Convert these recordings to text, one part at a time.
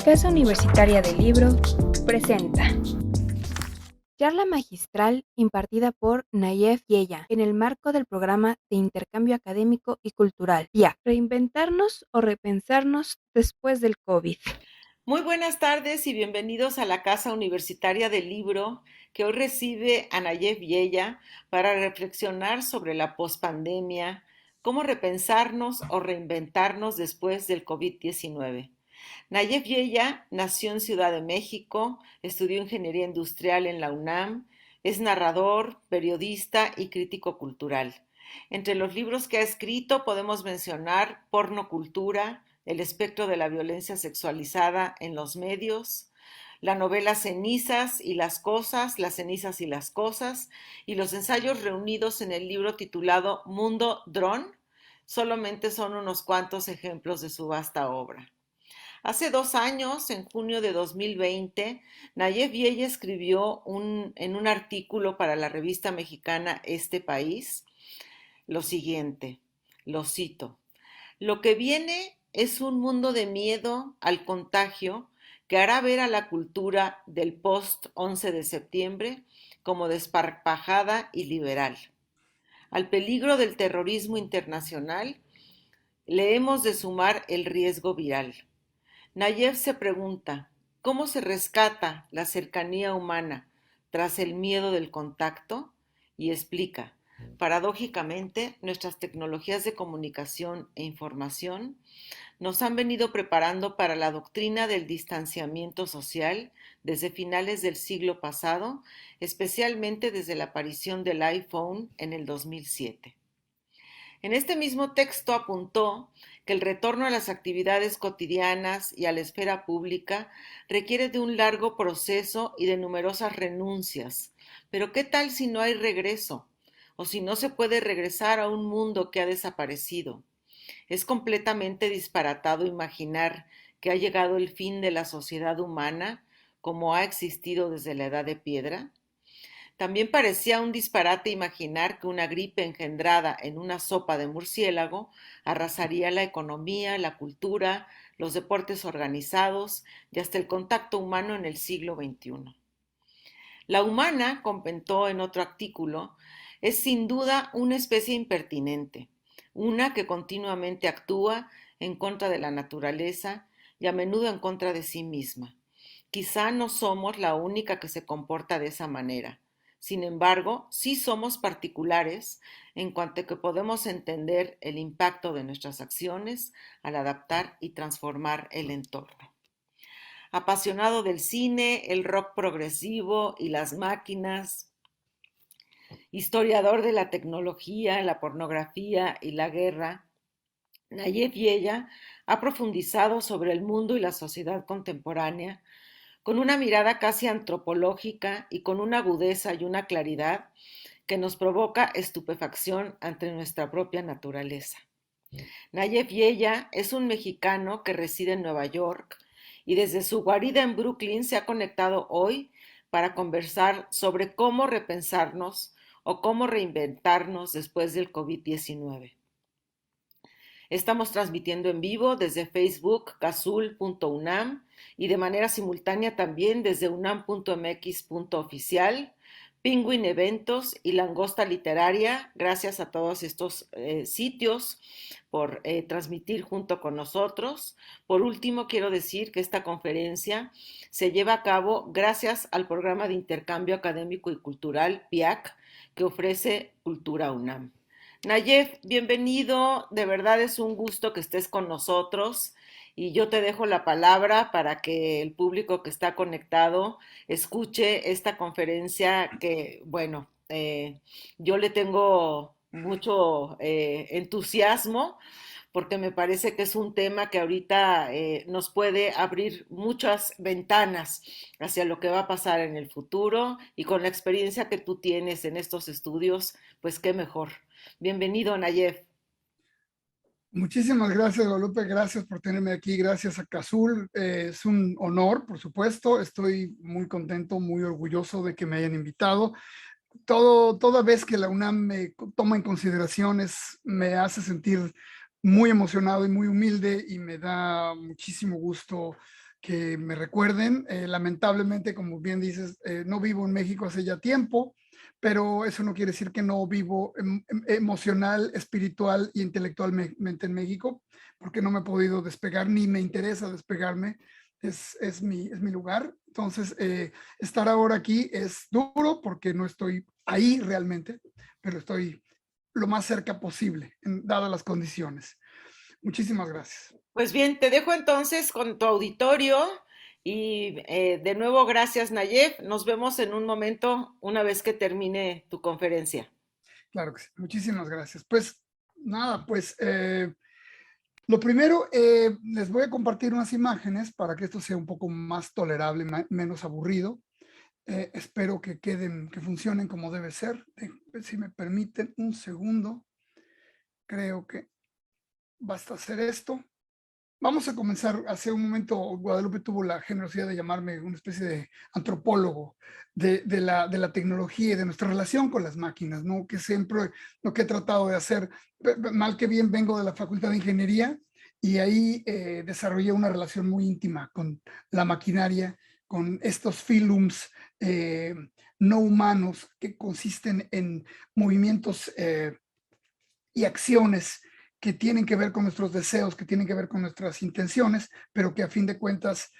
Casa Universitaria del Libro presenta charla magistral impartida por Nayef Yeya en el marco del programa de intercambio académico y cultural PIAC, reinventarnos o repensarnos después del COVID. Muy buenas tardes y bienvenidos a la Casa Universitaria del Libro, que hoy recibe a Nayef Yeya para reflexionar sobre la pospandemia, cómo repensarnos o reinventarnos después del COVID-19. Nayef Yeya nació en Ciudad de México, estudió ingeniería industrial en la UNAM, es narrador, periodista y crítico cultural. Entre los libros que ha escrito podemos mencionar Pornocultura, El espectro de la violencia sexualizada en los medios, la novela Cenizas y las Cosas, Las cenizas y las cosas, y los ensayos reunidos en el libro titulado Mundo Dron, solamente son unos cuantos ejemplos de su vasta obra. Hace 2 años, en junio de 2020, Nayef Yeya escribió en un artículo para la revista mexicana Este País lo siguiente, lo cito: lo que viene es un mundo de miedo al contagio que hará ver a la cultura del post-11 de septiembre como desparpajada y liberal. Al peligro del terrorismo internacional le hemos de sumar el riesgo viral. Nayef se pregunta, ¿cómo se rescata la cercanía humana tras el miedo del contacto? Y explica, paradójicamente, nuestras tecnologías de comunicación e información nos han venido preparando para la doctrina del distanciamiento social desde finales del siglo pasado, especialmente desde la aparición del iPhone en el 2007. En este mismo texto apuntó que el retorno a las actividades cotidianas y a la esfera pública requiere de un largo proceso y de numerosas renuncias. Pero ¿qué tal si no hay regreso? O si no se puede regresar a un mundo que ha desaparecido. Es completamente disparatado imaginar que ha llegado el fin de la sociedad humana como ha existido desde la Edad de Piedra. También parecía un disparate imaginar que una gripe engendrada en una sopa de murciélago arrasaría la economía, la cultura, los deportes organizados y hasta el contacto humano en el siglo XXI. La humana, comentó en otro artículo, es sin duda una especie impertinente, una que continuamente actúa en contra de la naturaleza y a menudo en contra de sí misma. Quizá no somos la única que se comporta de esa manera. Sin embargo, sí somos particulares en cuanto a que podemos entender el impacto de nuestras acciones al adaptar y transformar el entorno. Apasionado del cine, el rock progresivo y las máquinas, historiador de la tecnología, la pornografía y la guerra, Nayef Yeya ha profundizado sobre el mundo y la sociedad contemporánea con una mirada casi antropológica y con una agudeza y una claridad que nos provoca estupefacción ante nuestra propia naturaleza. Nayef Yeya es un mexicano que reside en Nueva York y desde su guarida en Brooklyn se ha conectado hoy para conversar sobre cómo repensarnos o cómo reinventarnos después del COVID-19. Estamos transmitiendo en vivo desde Facebook, casul.unam y de manera simultánea también desde unam.mx.oficial, Penguin Eventos y Langosta Literaria. Gracias a todos estos sitios por transmitir junto con nosotros. Por último, quiero decir que esta conferencia se lleva a cabo gracias al programa de intercambio académico y cultural PIAC que ofrece Cultura UNAM. Nayef, bienvenido, de verdad es un gusto que estés con nosotros y yo te dejo la palabra para que el público que está conectado escuche esta conferencia que, bueno, yo le tengo mucho entusiasmo porque me parece que es un tema que ahorita nos puede abrir muchas ventanas hacia lo que va a pasar en el futuro y con la experiencia que tú tienes en estos estudios, pues qué mejor. Bienvenido, Nayef. Muchísimas gracias, Guadalupe. Gracias por tenerme aquí. Gracias a Casul. Es un honor, por supuesto. Estoy muy contento, muy orgulloso de que me hayan invitado. Toda vez que la UNAM me toma en consideraciones, me hace sentir muy emocionado y muy humilde y me da muchísimo gusto que me recuerden. Lamentablemente, como bien dices, no vivo en México hace ya tiempo, pero eso no quiere decir que no vivo emocional, espiritual e intelectualmente en México, porque no me he podido despegar ni me interesa despegarme. Es mi lugar. Entonces, estar ahora aquí es duro porque no estoy ahí realmente, pero estoy lo más cerca posible, dadas las condiciones. Muchísimas gracias. Pues bien, te dejo entonces con tu auditorio y de nuevo gracias Nayef. Nos vemos en un momento una vez que termine tu conferencia. Claro que sí. Muchísimas gracias. Pues nada, pues lo primero, les voy a compartir unas imágenes para que esto sea un poco más tolerable, menos aburrido. Espero que queden, que funcionen como debe ser. Si me permiten un segundo, creo que basta hacer esto. Vamos a comenzar. Hace un momento Guadalupe tuvo la generosidad de llamarme una especie de antropólogo de la tecnología y de nuestra relación con las máquinas, ¿no? Que siempre lo que he tratado de hacer, mal que bien vengo de la Facultad de Ingeniería y ahí desarrollé una relación muy íntima con la maquinaria, con estos filums no humanos que consisten en movimientos y acciones que tienen que ver con nuestros deseos, que tienen que ver con nuestras intenciones, pero que a fin de cuentas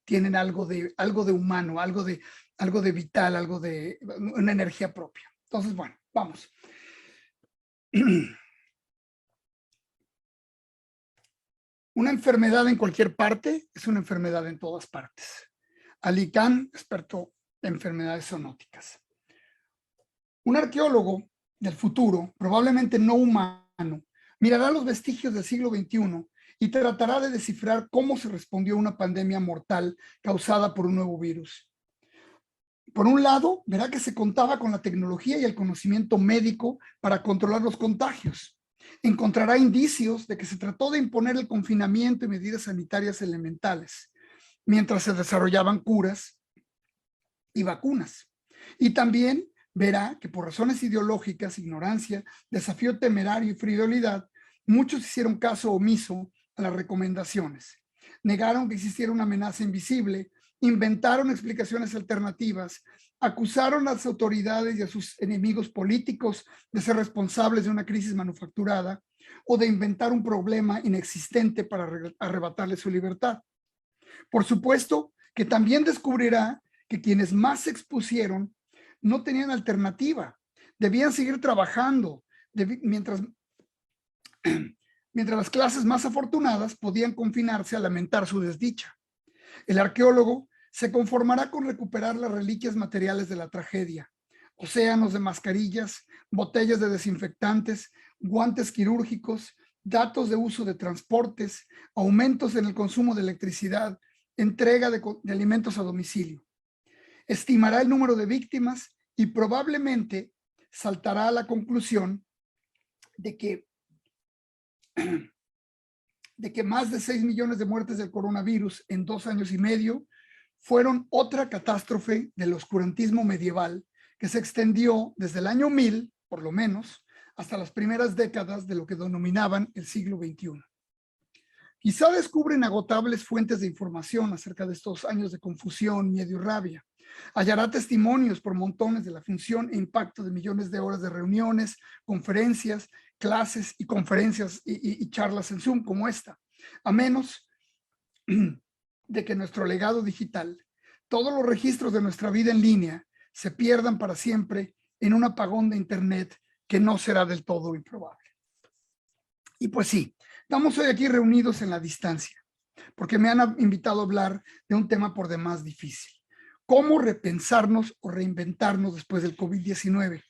tienen algo de humano, algo de vital, algo de una energía propia. Entonces, bueno, vamos. Una enfermedad en cualquier parte es una enfermedad en todas partes. Ali Khan, experto en enfermedades zoonóticas. Un arqueólogo del futuro, probablemente no humano, mirará los vestigios del siglo XXI y tratará de descifrar cómo se respondió a una pandemia mortal causada por un nuevo virus. Por un lado, verá que se contaba con la tecnología y el conocimiento médico para controlar los contagios. Encontrará indicios de que se trató de imponer el confinamiento y medidas sanitarias elementales, mientras se desarrollaban curas y vacunas. Y también verá que por razones ideológicas, ignorancia, desafío temerario y frivolidad, muchos hicieron caso omiso a las recomendaciones. Negaron que existiera una amenaza invisible, inventaron explicaciones alternativas, acusaron a las autoridades y a sus enemigos políticos de ser responsables de una crisis manufacturada o de inventar un problema inexistente para arrebatarle su libertad. Por supuesto que también descubrirá que quienes más se expusieron no tenían alternativa, debían seguir trabajando, mientras las clases más afortunadas podían confinarse a lamentar su desdicha. El arqueólogo se conformará con recuperar las reliquias materiales de la tragedia, océanos de mascarillas, botellas de desinfectantes, guantes quirúrgicos, datos de uso de transportes, aumentos en el consumo de electricidad, entrega de alimentos a domicilio. Estimará el número de víctimas y probablemente saltará a la conclusión de que más de 6 millones de muertes del coronavirus en 2 años y medio fueron otra catástrofe del oscurantismo medieval que se extendió desde el año 1000, por lo menos, hasta las primeras décadas de lo que denominaban el siglo XXI. Quizá descubren agotables fuentes de información acerca de estos años de confusión, miedo y rabia. Hallará testimonios por montones de la función e impacto de millones de horas de reuniones, conferencias, clases y conferencias y charlas en Zoom como esta, a menos de que nuestro legado digital, todos los registros de nuestra vida en línea, se pierdan para siempre en un apagón de Internet que no será del todo improbable. Y pues sí, estamos hoy aquí reunidos en la distancia, porque me han invitado a hablar de un tema por demás difícil. ¿Cómo repensarnos o reinventarnos después del COVID-19?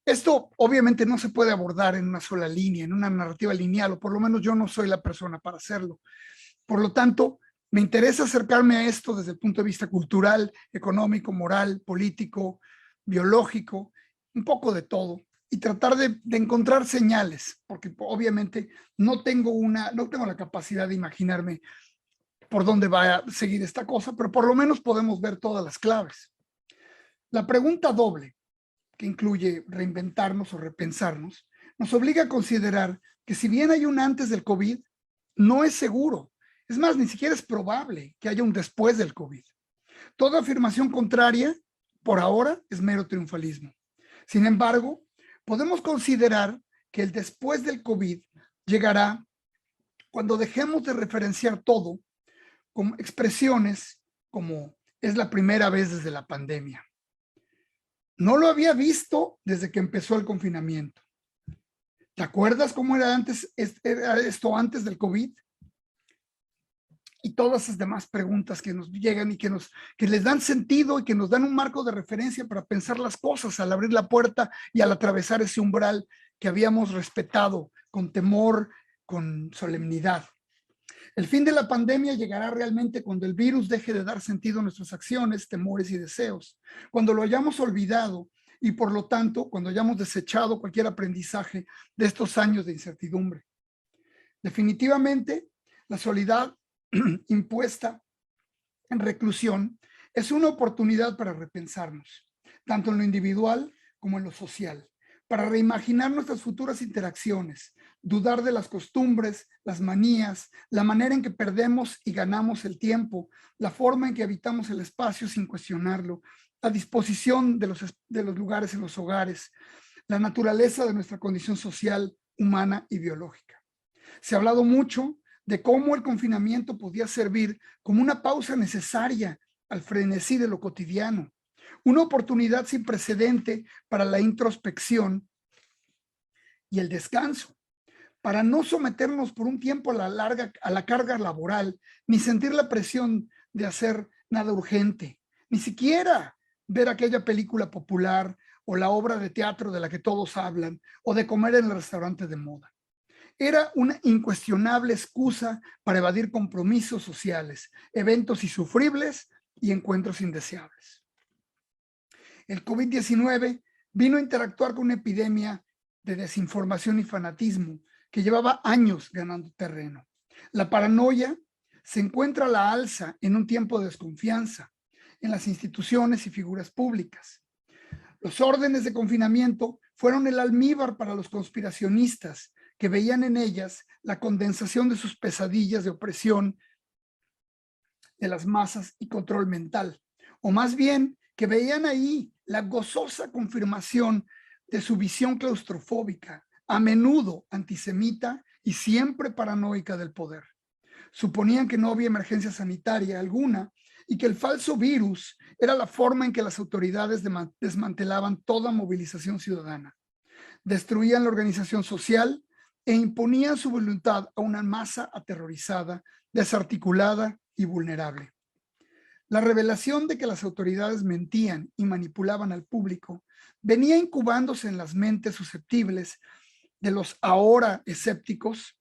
Esto obviamente no se puede abordar en una sola línea, en una narrativa lineal, o por lo menos yo no soy la persona para hacerlo. Por lo tanto, me interesa acercarme a esto desde el punto de vista cultural, económico, moral, político, biológico, un poco de todo, y tratar de encontrar señales, porque obviamente no tengo la capacidad de imaginarme por dónde va a seguir esta cosa, pero por lo menos podemos ver todas las claves. La pregunta doble, que incluye reinventarnos o repensarnos, nos obliga a considerar que si bien hay un antes del COVID, no es seguro. Es más, ni siquiera es probable que haya un después del COVID. Toda afirmación contraria, por ahora, es mero triunfalismo. Sin embargo, podemos considerar que el después del COVID llegará cuando dejemos de referenciar todo con expresiones como es la primera vez desde la pandemia. No lo había visto desde que empezó el confinamiento. ¿Te acuerdas cómo era esto antes del COVID? Y todas esas demás preguntas que nos llegan y que les dan sentido y que nos dan un marco de referencia para pensar las cosas al abrir la puerta y al atravesar ese umbral que habíamos respetado con temor, con solemnidad. El fin de la pandemia llegará realmente cuando el virus deje de dar sentido a nuestras acciones, temores y deseos, cuando lo hayamos olvidado y por lo tanto cuando hayamos desechado cualquier aprendizaje de estos años de incertidumbre. Definitivamente, la soledad impuesta en reclusión es una oportunidad para repensarnos, tanto en lo individual como en lo social, para reimaginar nuestras futuras interacciones, dudar de las costumbres, las manías, la manera en que perdemos y ganamos el tiempo, la forma en que habitamos el espacio sin cuestionarlo, la disposición de los lugares en los hogares, la naturaleza de nuestra condición social, humana y biológica. Se ha hablado mucho de cómo el confinamiento podía servir como una pausa necesaria al frenesí de lo cotidiano, una oportunidad sin precedente para la introspección y el descanso, para no someternos por un tiempo a la carga laboral, ni sentir la presión de hacer nada urgente, ni siquiera ver aquella película popular o la obra de teatro de la que todos hablan, o de comer en el restaurante de moda. Era una incuestionable excusa para evadir compromisos sociales, eventos insufribles y encuentros indeseables. El COVID-19 vino a interactuar con una epidemia de desinformación y fanatismo que llevaba años ganando terreno. La paranoia se encuentra a la alza en un tiempo de desconfianza en las instituciones y figuras públicas. Los órdenes de confinamiento fueron el almíbar para los conspiracionistas que veían en ellas la condensación de sus pesadillas de opresión de las masas y control mental, o más bien que veían ahí la gozosa confirmación de su visión claustrofóbica, a menudo antisemita y siempre paranoica del poder. Suponían que no había emergencia sanitaria alguna y que el falso virus era la forma en que las autoridades desmantelaban toda movilización ciudadana. Destruían la organización social e imponían su voluntad a una masa aterrorizada, desarticulada y vulnerable. La revelación de que las autoridades mentían y manipulaban al público venía incubándose en las mentes susceptibles de los ahora escépticos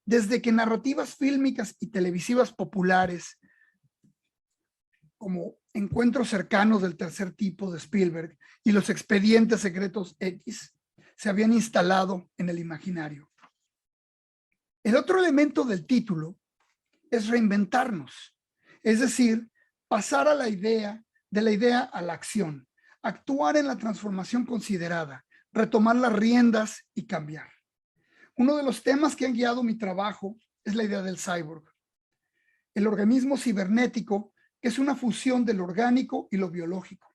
desde que narrativas fílmicas y televisivas populares como Encuentros cercanos del tercer tipo de Spielberg y Los expedientes secretos X se habían instalado en el imaginario. El otro elemento del título es reinventarnos, es decir, pasar a de la idea a la acción, actuar en la transformación considerada, retomar las riendas y cambiar. Uno de los temas que han guiado mi trabajo es la idea del cyborg, el organismo cibernético que es una fusión de lo orgánico y lo biológico,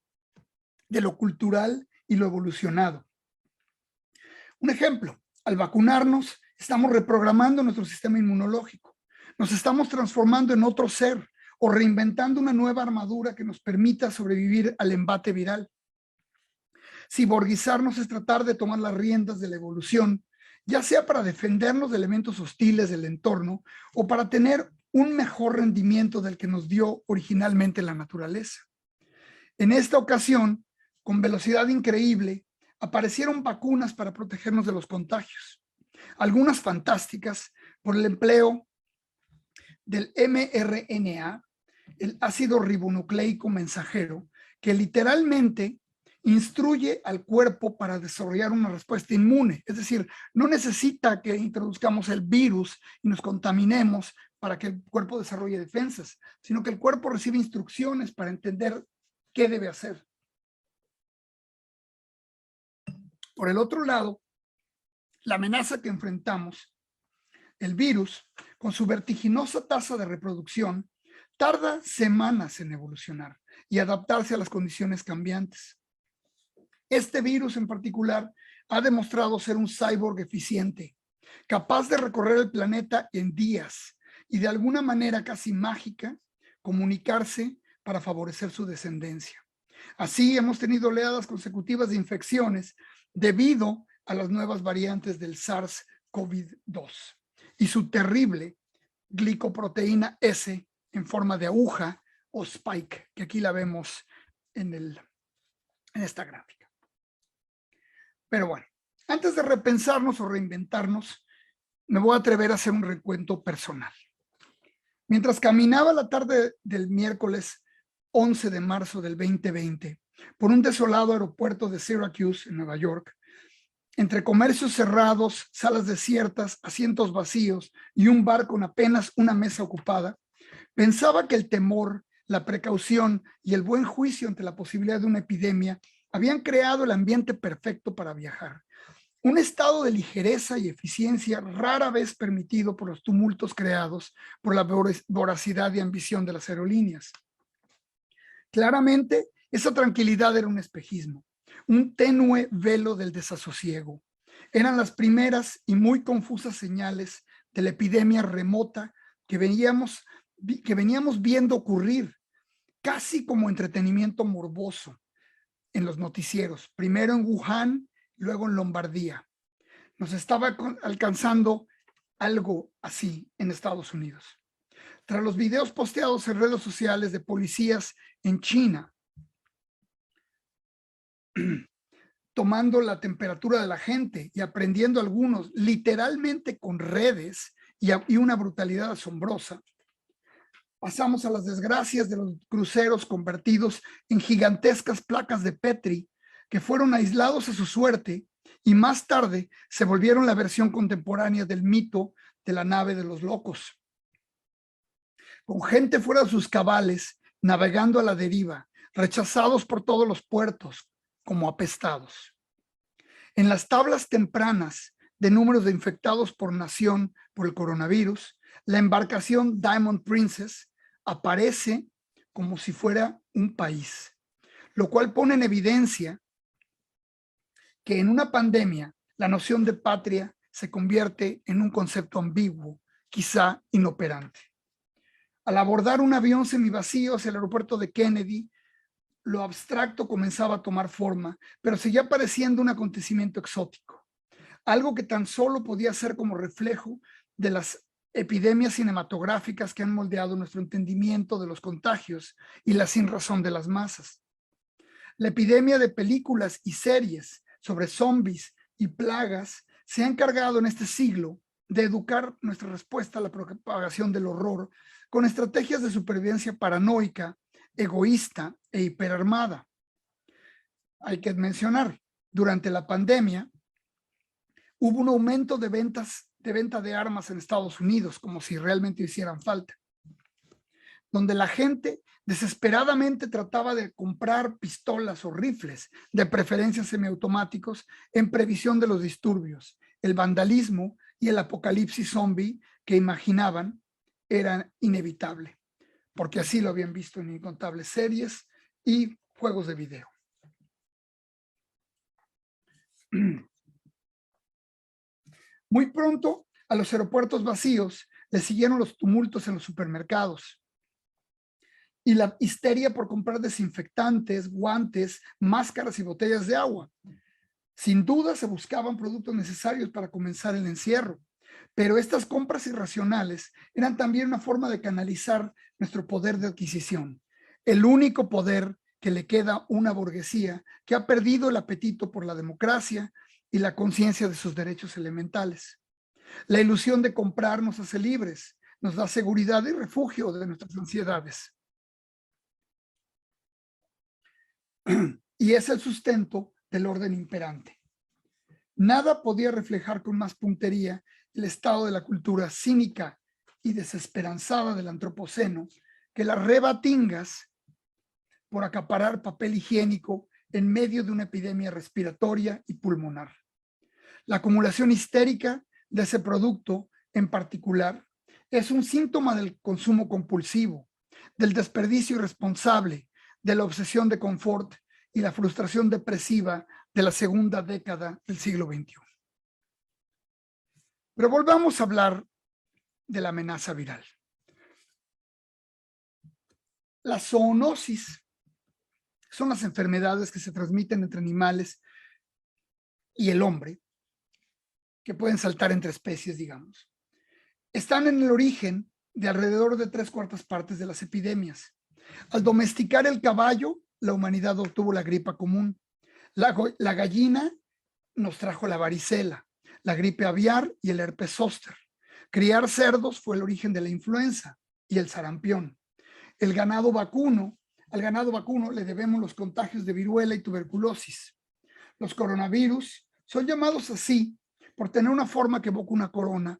de lo cultural y lo evolucionado. Un ejemplo, al vacunarnos, estamos reprogramando nuestro sistema inmunológico, nos estamos transformando en otro ser o reinventando una nueva armadura que nos permita sobrevivir al embate viral. Ciborguizarnos es tratar de tomar las riendas de la evolución, ya sea para defendernos de elementos hostiles del entorno o para tener un mejor rendimiento del que nos dio originalmente la naturaleza. En esta ocasión, con velocidad increíble, aparecieron vacunas para protegernos de los contagios, algunas fantásticas por el empleo del mRNA, el ácido ribonucleico mensajero, que literalmente instruye al cuerpo para desarrollar una respuesta inmune. Es decir, no necesita que introduzcamos el virus y nos contaminemos para que el cuerpo desarrolle defensas, sino que el cuerpo recibe instrucciones para entender qué debe hacer. Por el otro lado, la amenaza que enfrentamos, el virus, con su vertiginosa tasa de reproducción, tarda semanas en evolucionar y adaptarse a las condiciones cambiantes. Este virus en particular ha demostrado ser un cyborg eficiente, capaz de recorrer el planeta en días y de alguna manera casi mágica comunicarse para favorecer su descendencia. Así hemos tenido oleadas consecutivas de infecciones debido a las nuevas variantes del SARS-CoV-2 y su terrible glicoproteína S en forma de aguja o spike, que aquí la vemos en esta gráfica. Pero bueno, antes de repensarnos o reinventarnos, me voy a atrever a hacer un recuento personal. Mientras caminaba la tarde del miércoles 11 de marzo del 2020 por un desolado aeropuerto de Syracuse, en Nueva York, entre comercios cerrados, salas desiertas, asientos vacíos y un bar con apenas una mesa ocupada, pensaba que el temor, la precaución y el buen juicio ante la posibilidad de una epidemia habían creado el ambiente perfecto para viajar. Un estado de ligereza y eficiencia rara vez permitido por los tumultos creados por la voracidad y ambición de las aerolíneas. Claramente, esa tranquilidad era un espejismo, un tenue velo del desasosiego. Eran las primeras y muy confusas señales de la epidemia remota que veníamos viendo ocurrir, casi como entretenimiento morboso en los noticieros, primero en Wuhan, luego en Lombardía. Nos estaba alcanzando algo así en Estados Unidos. Tras los videos posteados en redes sociales de policías en China, tomando la temperatura de la gente y aprendiendo algunos literalmente con redes y una brutalidad asombrosa, pasamos a las desgracias de los cruceros convertidos en gigantescas placas de Petri que fueron aislados a su suerte y más tarde se volvieron la versión contemporánea del mito de la nave de los locos. Con gente fuera de sus cabales, navegando a la deriva, rechazados por todos los puertos, como apestados. En las tablas tempranas de números de infectados por nación por el coronavirus, la embarcación Diamond Princess aparece como si fuera un país, lo cual pone en evidencia que en una pandemia la noción de patria se convierte en un concepto ambiguo, quizá inoperante. Al abordar un avión semivacío hacia el aeropuerto de Kennedy, lo abstracto comenzaba a tomar forma, pero seguía pareciendo un acontecimiento exótico, algo que tan solo podía ser como reflejo de las epidemias cinematográficas que han moldeado nuestro entendimiento de los contagios y la sinrazón de las masas. La epidemia de películas y series sobre zombies y plagas se ha encargado en este siglo de educar nuestra respuesta a la propagación del horror con estrategias de supervivencia paranoica, egoísta e hiperarmada. Hay que mencionar, durante la pandemia hubo un aumento de venta de armas en Estados Unidos, como si realmente hicieran falta, donde la gente desesperadamente trataba de comprar pistolas o rifles, de preferencia semiautomáticos, en previsión de los disturbios, el vandalismo y el apocalipsis zombie que imaginaban era inevitable, porque así lo habían visto en incontables series y juegos de video. Muy pronto, a los aeropuertos vacíos le siguieron los tumultos en los supermercados y la histeria por comprar desinfectantes, guantes, máscaras y botellas de agua. Sin duda se buscaban productos necesarios para comenzar el encierro, pero estas compras irracionales eran también una forma de canalizar nuestro poder de adquisición, el único poder que le queda a una burguesía que ha perdido el apetito por la democracia y la conciencia de sus derechos elementales. La ilusión de comprar nos hace libres, nos da seguridad y refugio de nuestras ansiedades. Y es el sustento del orden imperante. Nada podía reflejar con más puntería el estado de la cultura cínica y desesperanzada del antropoceno que las rebatingas por acaparar papel higiénico en medio de una epidemia respiratoria y pulmonar. La acumulación histérica de ese producto en particular es un síntoma del consumo compulsivo, del desperdicio irresponsable, de la obsesión de confort y la frustración depresiva de la segunda década del siglo XXI. Pero volvamos a hablar de la amenaza viral. La zoonosis son las enfermedades que se transmiten entre animales y el hombre, que pueden saltar entre especies, digamos. Están en el origen de alrededor de 3/4 partes de las epidemias. Al domesticar el caballo, la humanidad obtuvo la gripa común. La gallina nos trajo la varicela, la gripe aviar y el herpes zóster. Criar cerdos fue el origen de la influenza y el sarampión. Al ganado vacuno le debemos los contagios de viruela y tuberculosis. Los coronavirus son llamados así por tener una forma que evoca una corona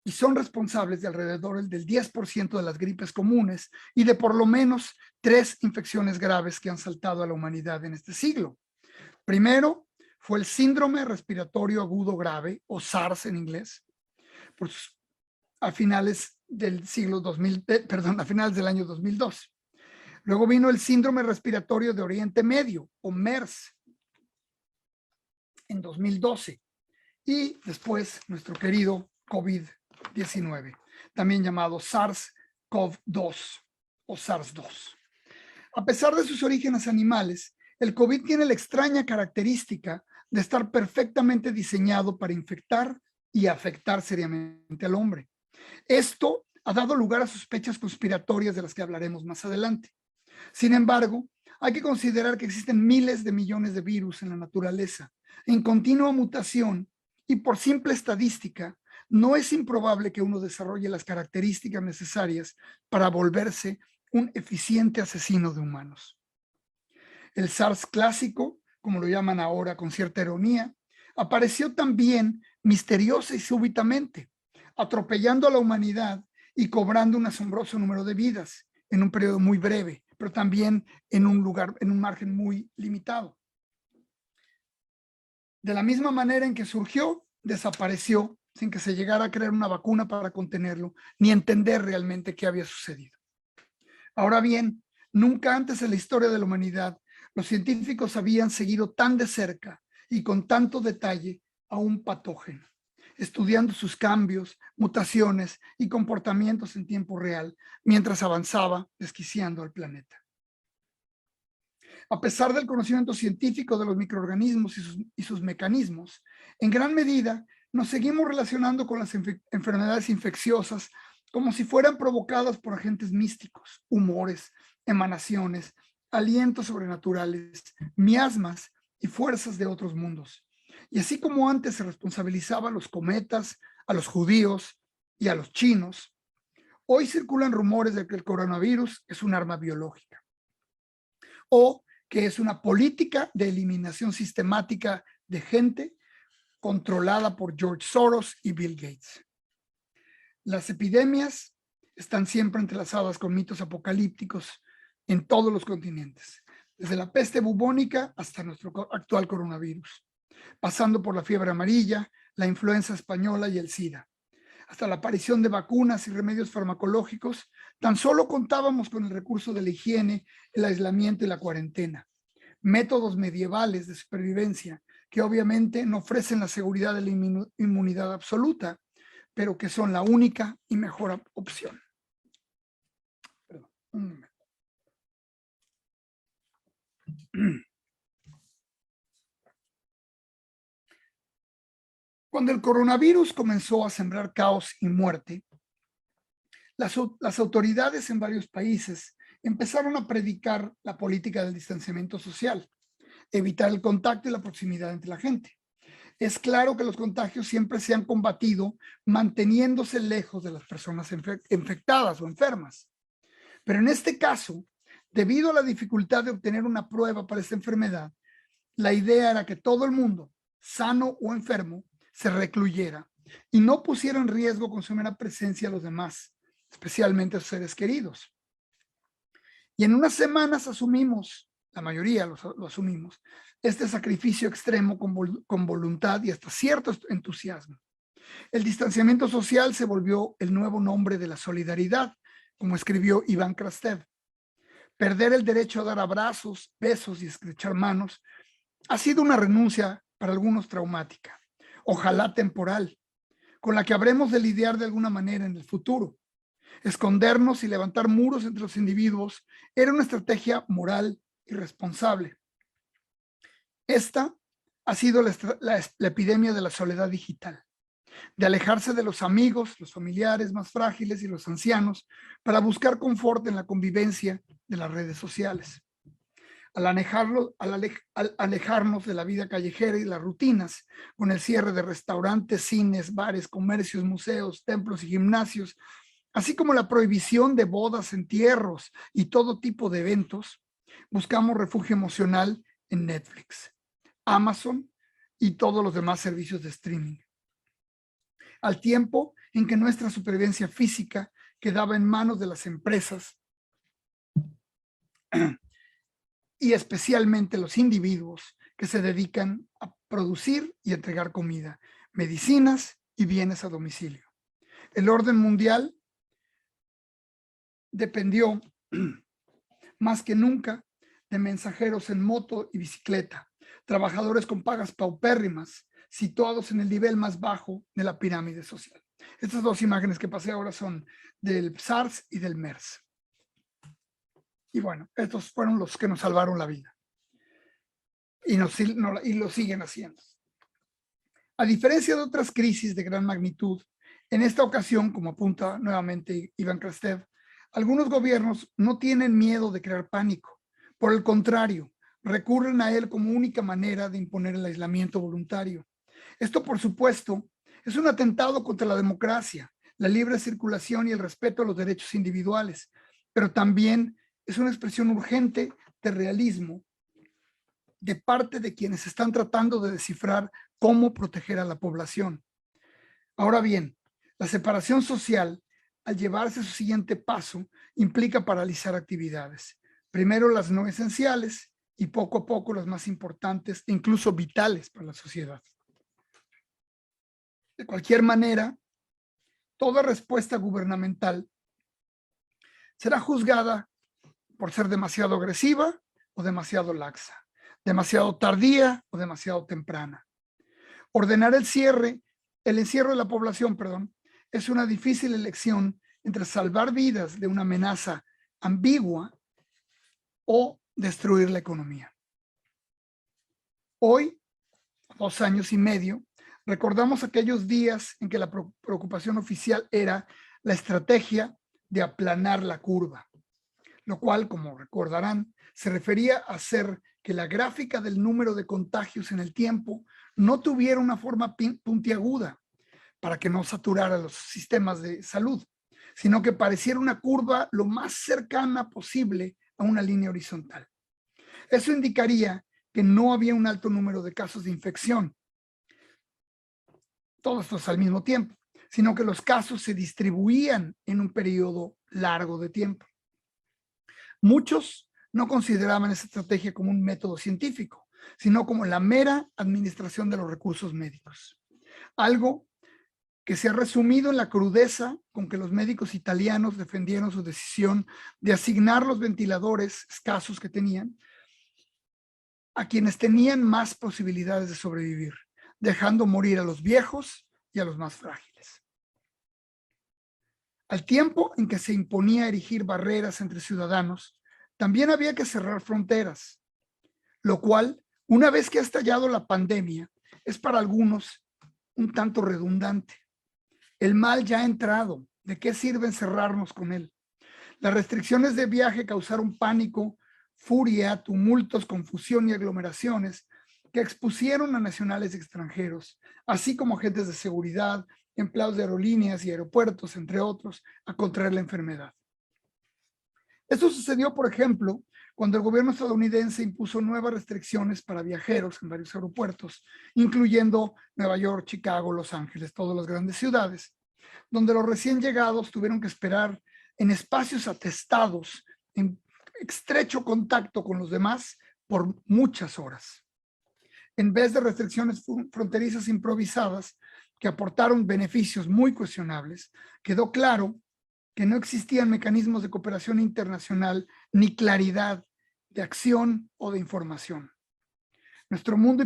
y son responsables de alrededor del 10% de las gripes comunes y de por lo menos 3 infecciones graves que han saltado a la humanidad en este siglo. Primero fue el síndrome respiratorio agudo grave, o SARS en inglés, a finales del año 2002. Luego vino el síndrome respiratorio de Oriente Medio, o MERS, en 2012. Y después nuestro querido COVID-19, también llamado SARS-CoV-2 o SARS-2. A pesar de sus orígenes animales, el COVID tiene la extraña característica de estar perfectamente diseñado para infectar y afectar seriamente al hombre. Esto ha dado lugar a sospechas conspiratorias de las que hablaremos más adelante. Sin embargo, hay que considerar que existen miles de millones de virus en la naturaleza, en continua mutación, y por simple estadística, no es improbable que uno desarrolle las características necesarias para volverse un eficiente asesino de humanos. El SARS clásico, como lo llaman ahora con cierta ironía, apareció también misteriosa y súbitamente, atropellando a la humanidad y cobrando un asombroso número de vidas en un periodo muy breve, pero también en un margen muy limitado. De la misma manera en que surgió, desapareció sin que se llegara a crear una vacuna para contenerlo, ni entender realmente qué había sucedido. Ahora bien, nunca antes en la historia de la humanidad los científicos habían seguido tan de cerca y con tanto detalle a un patógeno, estudiando sus cambios, mutaciones y comportamientos en tiempo real, mientras avanzaba desquiciando al planeta. A pesar del conocimiento científico de los microorganismos y sus mecanismos, en gran medida nos seguimos relacionando con las enfermedades infecciosas como si fueran provocadas por agentes místicos, humores, emanaciones, alientos sobrenaturales, miasmas y fuerzas de otros mundos. Y así como antes se responsabilizaba a los cometas, a los judíos y a los chinos, hoy circulan rumores de que el coronavirus es un arma biológica o que es una política de eliminación sistemática de gente controlada por George Soros y Bill Gates. Las epidemias están siempre entrelazadas con mitos apocalípticos en todos los continentes, desde la peste bubónica hasta nuestro actual coronavirus, pasando por la fiebre amarilla, la influenza española y el SIDA. Hasta la aparición de vacunas y remedios farmacológicos, tan solo contábamos con el recurso de la higiene, el aislamiento y la cuarentena. Métodos medievales de supervivencia que obviamente no ofrecen la seguridad de la inmunidad absoluta, pero que son la única y mejor opción. Perdón, un momento. Cuando el coronavirus comenzó a sembrar caos y muerte, las autoridades en varios países empezaron a predicar la política del distanciamiento social, evitar el contacto y la proximidad entre la gente. Es claro que los contagios siempre se han combatido manteniéndose lejos de las personas infectadas o enfermas. Pero en este caso, debido a la dificultad de obtener una prueba para esta enfermedad, la idea era que todo el mundo, sano o enfermo, se recluyera y no pusiera en riesgo con su mera presencia a los demás, especialmente a sus seres queridos. Y en unas semanas asumimos la mayoría lo asumimos, este sacrificio extremo con voluntad y hasta cierto entusiasmo. El distanciamiento social se volvió el nuevo nombre de la solidaridad, como escribió Iván Krastev. Perder el derecho a dar abrazos, besos y estrechar manos ha sido una renuncia para algunos traumática, ojalá temporal, con la que habremos de lidiar de alguna manera en el futuro. Escondernos y levantar muros entre los individuos era una estrategia moral irresponsable. Esta ha sido la epidemia de la soledad digital, de alejarse de los amigos, los familiares más frágiles y los ancianos para buscar confort en la convivencia de las redes sociales. Al alejarnos de la vida callejera y las rutinas, con el cierre de restaurantes, cines, bares, comercios, museos, templos y gimnasios, así como la prohibición de bodas, entierros y todo tipo de eventos, buscamos refugio emocional en Netflix, Amazon y todos los demás servicios de streaming. Al tiempo en que nuestra supervivencia física quedaba en manos de las empresas y especialmente los individuos que se dedican a producir y entregar comida, medicinas y bienes a domicilio. El orden mundial dependió más que nunca de mensajeros en moto y bicicleta, trabajadores con pagas paupérrimas, situados en el nivel más bajo de la pirámide social. Estas dos imágenes que pasé ahora son del SARS y del MERS. Y bueno, estos fueron los que nos salvaron la vida. Y lo siguen haciendo. A diferencia de otras crisis de gran magnitud, en esta ocasión, como apunta nuevamente Iván Krastev, algunos gobiernos no tienen miedo de crear pánico. Por el contrario, recurren a él como única manera de imponer el aislamiento voluntario. Esto, por supuesto, es un atentado contra la democracia, la libre circulación y el respeto a los derechos individuales, pero también es una expresión urgente de realismo de parte de quienes están tratando de descifrar cómo proteger a la población. Ahora bien, la separación social, al llevarse a su siguiente paso, implica paralizar actividades. Primero las no esenciales y poco a poco las más importantes e incluso vitales para la sociedad. De cualquier manera, toda respuesta gubernamental será juzgada por ser demasiado agresiva o demasiado laxa, demasiado tardía o demasiado temprana. Ordenar el encierro de la población, es una difícil elección entre salvar vidas de una amenaza ambigua o destruir la economía. Hoy, 2 años y medio, recordamos aquellos días en que la preocupación oficial era la estrategia de aplanar la curva, lo cual, como recordarán, se refería a hacer que la gráfica del número de contagios en el tiempo no tuviera una forma puntiaguda para que no saturara los sistemas de salud, sino que pareciera una curva lo más cercana posible a una línea horizontal. Eso indicaría que no había un alto número de casos de infección, todos estos al mismo tiempo, sino que los casos se distribuían en un periodo largo de tiempo. Muchos no consideraban esa estrategia como un método científico, sino como la mera administración de los recursos médicos. Algo que se ha resumido en la crudeza con que los médicos italianos defendieron su decisión de asignar los ventiladores escasos que tenían a quienes tenían más posibilidades de sobrevivir, dejando morir a los viejos y a los más frágiles. Al tiempo en que se imponía erigir barreras entre ciudadanos, también había que cerrar fronteras, lo cual, una vez que ha estallado la pandemia, es para algunos un tanto redundante. El mal ya ha entrado, ¿de qué sirve encerrarnos con él? Las restricciones de viaje causaron pánico, furia, tumultos, confusión y aglomeraciones que expusieron a nacionales extranjeros, así como agentes de seguridad, empleados de aerolíneas y aeropuertos, entre otros, a contraer la enfermedad. Esto sucedió, por ejemplo, cuando el gobierno estadounidense impuso nuevas restricciones para viajeros en varios aeropuertos, incluyendo Nueva York, Chicago, Los Ángeles, todas las grandes ciudades, donde los recién llegados tuvieron que esperar en espacios atestados, en estrecho contacto con los demás, por muchas horas. En vez de restricciones fronterizas improvisadas que aportaron beneficios muy cuestionables, quedó claro que no existían mecanismos de cooperación internacional ni claridad de acción o de información. Nuestro mundo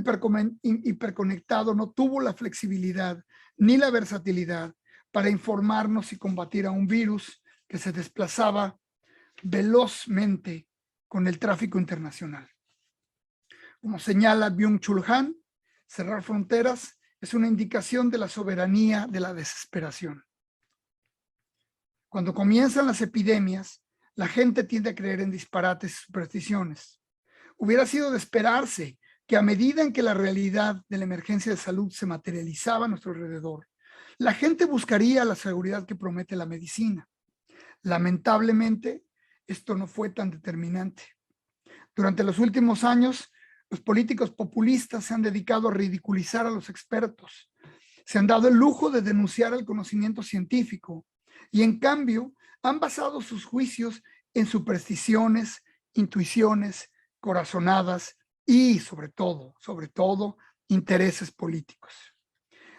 hiperconectado no tuvo la flexibilidad ni la versatilidad para informarnos y combatir a un virus que se desplazaba velozmente con el tráfico internacional. Como señala Byung-Chul Han, cerrar fronteras es una indicación de la soberanía de la desesperación. Cuando comienzan las epidemias, la gente tiende a creer en disparates y supersticiones. Hubiera sido de esperarse que a medida en que la realidad de la emergencia de salud se materializaba a nuestro alrededor, la gente buscaría la seguridad que promete la medicina. Lamentablemente, esto no fue tan determinante. Durante los últimos años, los políticos populistas se han dedicado a ridiculizar a los expertos. Se han dado el lujo de denunciar el conocimiento científico y, en cambio, han basado sus juicios en supersticiones, intuiciones, corazonadas y, sobre todo, intereses políticos.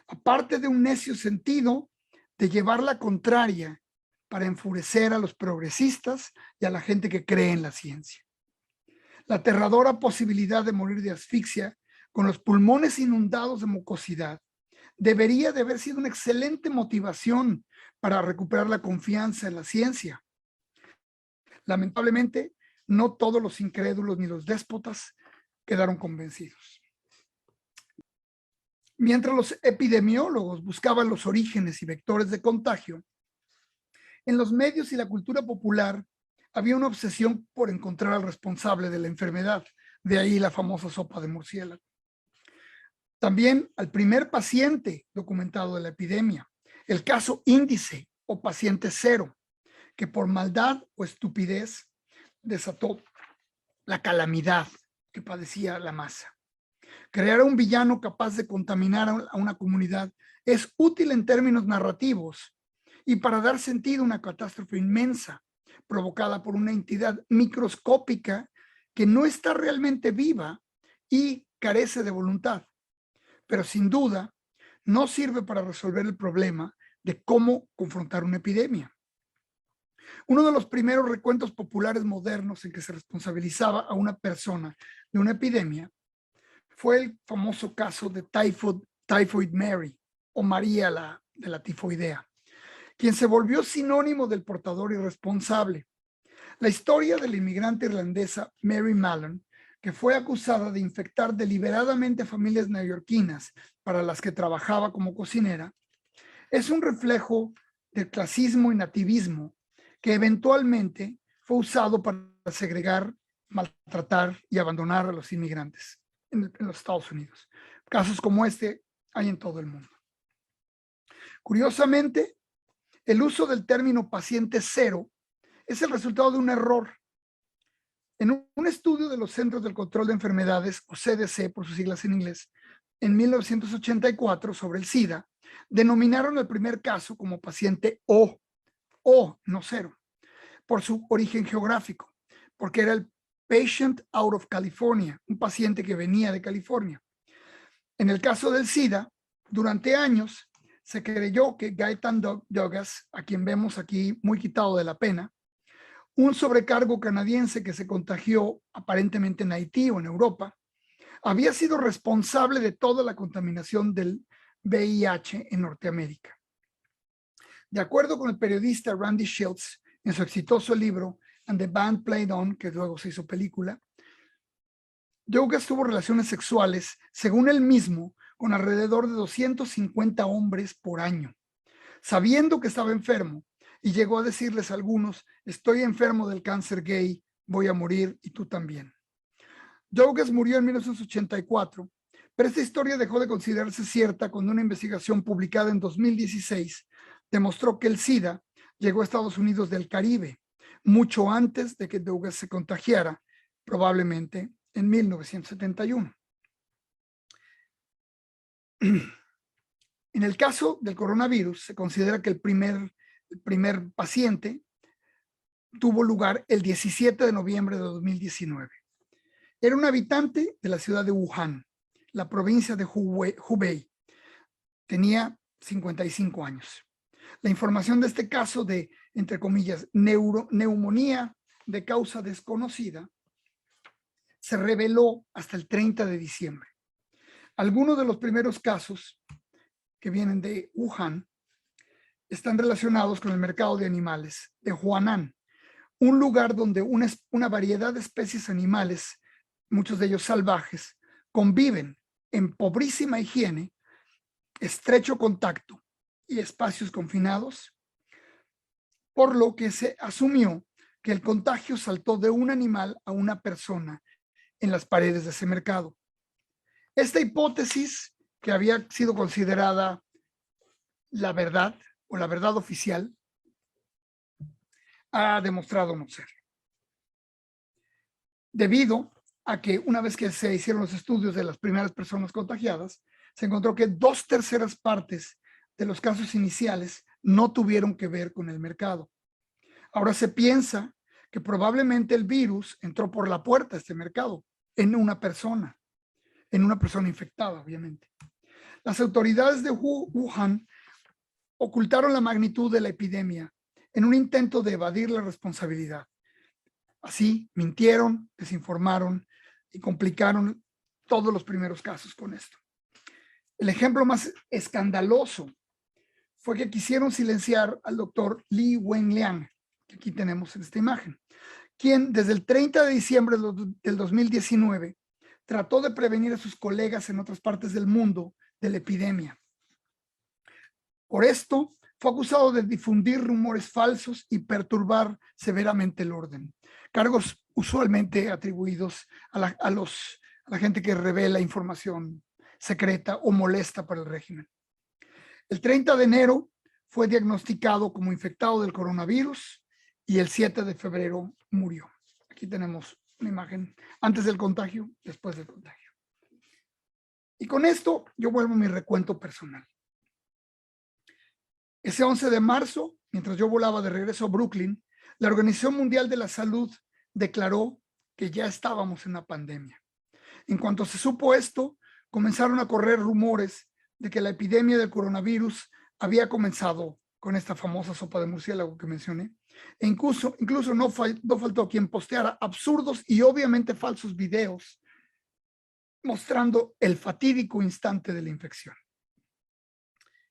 Aparte de un necio sentido de llevar la contraria para enfurecer a los progresistas y a la gente que cree en la ciencia. La aterradora posibilidad de morir de asfixia con los pulmones inundados de mucosidad debería de haber sido una excelente motivación para recuperar la confianza en la ciencia. Lamentablemente, no todos los incrédulos ni los déspotas quedaron convencidos. Mientras los epidemiólogos buscaban los orígenes y vectores de contagio, en los medios y la cultura popular había una obsesión por encontrar al responsable de la enfermedad, de ahí la famosa sopa de murciélago. También al primer paciente documentado de la epidemia, el caso índice o paciente cero, que por maldad o estupidez desató la calamidad que padecía la masa. Crear a un villano capaz de contaminar a una comunidad es útil en términos narrativos y para dar sentido a una catástrofe inmensa provocada por una entidad microscópica que no está realmente viva y carece de voluntad, pero sin duda no sirve para resolver el problema de cómo confrontar una epidemia. Uno de los primeros recuentos populares modernos en que se responsabilizaba a una persona de una epidemia fue el famoso caso de Typhoid Mary, o María de la tifoidea, quien se volvió sinónimo del portador irresponsable. La historia de la inmigrante irlandesa Mary Mallon, que fue acusada de infectar deliberadamente a familias neoyorquinas para las que trabajaba como cocinera, es un reflejo del clasismo y nativismo que eventualmente fue usado para segregar, maltratar y abandonar a los inmigrantes en los Estados Unidos. Casos como este hay en todo el mundo. Curiosamente, el uso del término paciente cero es el resultado de un error. En un estudio de los Centros del Control de Enfermedades, o CDC por sus siglas en inglés, en 1984 sobre el SIDA, denominaron el primer caso como paciente O, no cero, por su origen geográfico, porque era el patient out of California, un paciente que venía de California. En el caso del SIDA, durante años se creyó que Gaetan Douglas, a quien vemos aquí muy quitado de la pena, un sobrecargo canadiense que se contagió aparentemente en Haití o en Europa, había sido responsable de toda la contaminación del VIH en Norteamérica. De acuerdo con el periodista Randy Shields, en su exitoso libro And the Band Played On, que luego se hizo película, Douglas tuvo relaciones sexuales, según él mismo, con alrededor de 250 hombres por año, sabiendo que estaba enfermo, y llegó a decirles a algunos: estoy enfermo del cáncer gay, voy a morir y tú también. Douglas murió en 1984, pero esta historia dejó de considerarse cierta cuando una investigación publicada en 2016 demostró que el SIDA llegó a Estados Unidos del Caribe, mucho antes de que Douglas se contagiara, probablemente en 1971. En el caso del coronavirus, se considera que el primer paciente tuvo lugar el 17 de noviembre de 2019. Era un habitante de la ciudad de Wuhan, la provincia de Hubei. Tenía 55 años. La información de este caso de, entre comillas, neumonía de causa desconocida se reveló hasta el 30 de diciembre. Algunos de los primeros casos que vienen de Wuhan están relacionados con el mercado de animales de Huanan, un lugar donde una variedad de especies animales, muchos de ellos salvajes, conviven en pobrísima higiene, estrecho contacto y espacios confinados, por lo que se asumió que el contagio saltó de un animal a una persona en las paredes de ese mercado. Esta hipótesis, que había sido considerada la verdad o la verdad oficial, ha demostrado no ser. Debido a que una vez que se hicieron los estudios de las primeras personas contagiadas, se encontró que 2/3 partes de los casos iniciales no tuvieron que ver con el mercado. Ahora se piensa que probablemente el virus entró por la puerta a este mercado, en una persona infectada, obviamente. Las autoridades de Wuhan ocultaron la magnitud de la epidemia en un intento de evadir la responsabilidad. Así, mintieron, desinformaron y complicaron todos los primeros casos con esto. El ejemplo más escandaloso fue que quisieron silenciar al doctor Li Wenliang, que aquí tenemos en esta imagen, quien desde el 30 de diciembre del 2019 trató de prevenir a sus colegas en otras partes del mundo de la epidemia. Por esto, fue acusado de difundir rumores falsos y perturbar severamente el orden, cargos usualmente atribuidos a la gente que revela información secreta o molesta para el régimen. El 30 de enero fue diagnosticado como infectado del coronavirus y el 7 de febrero murió. Aquí tenemos una imagen antes del contagio, después del contagio. Y con esto yo vuelvo a mi recuento personal. Ese 11 de marzo, mientras yo volaba de regreso a Brooklyn, la Organización Mundial de la Salud declaró que ya estábamos en una pandemia. En cuanto se supo esto, comenzaron a correr rumores de que la epidemia del coronavirus había comenzado con esta famosa sopa de murciélago que mencioné. E incluso no faltó quien posteara absurdos y obviamente falsos videos mostrando el fatídico instante de la infección.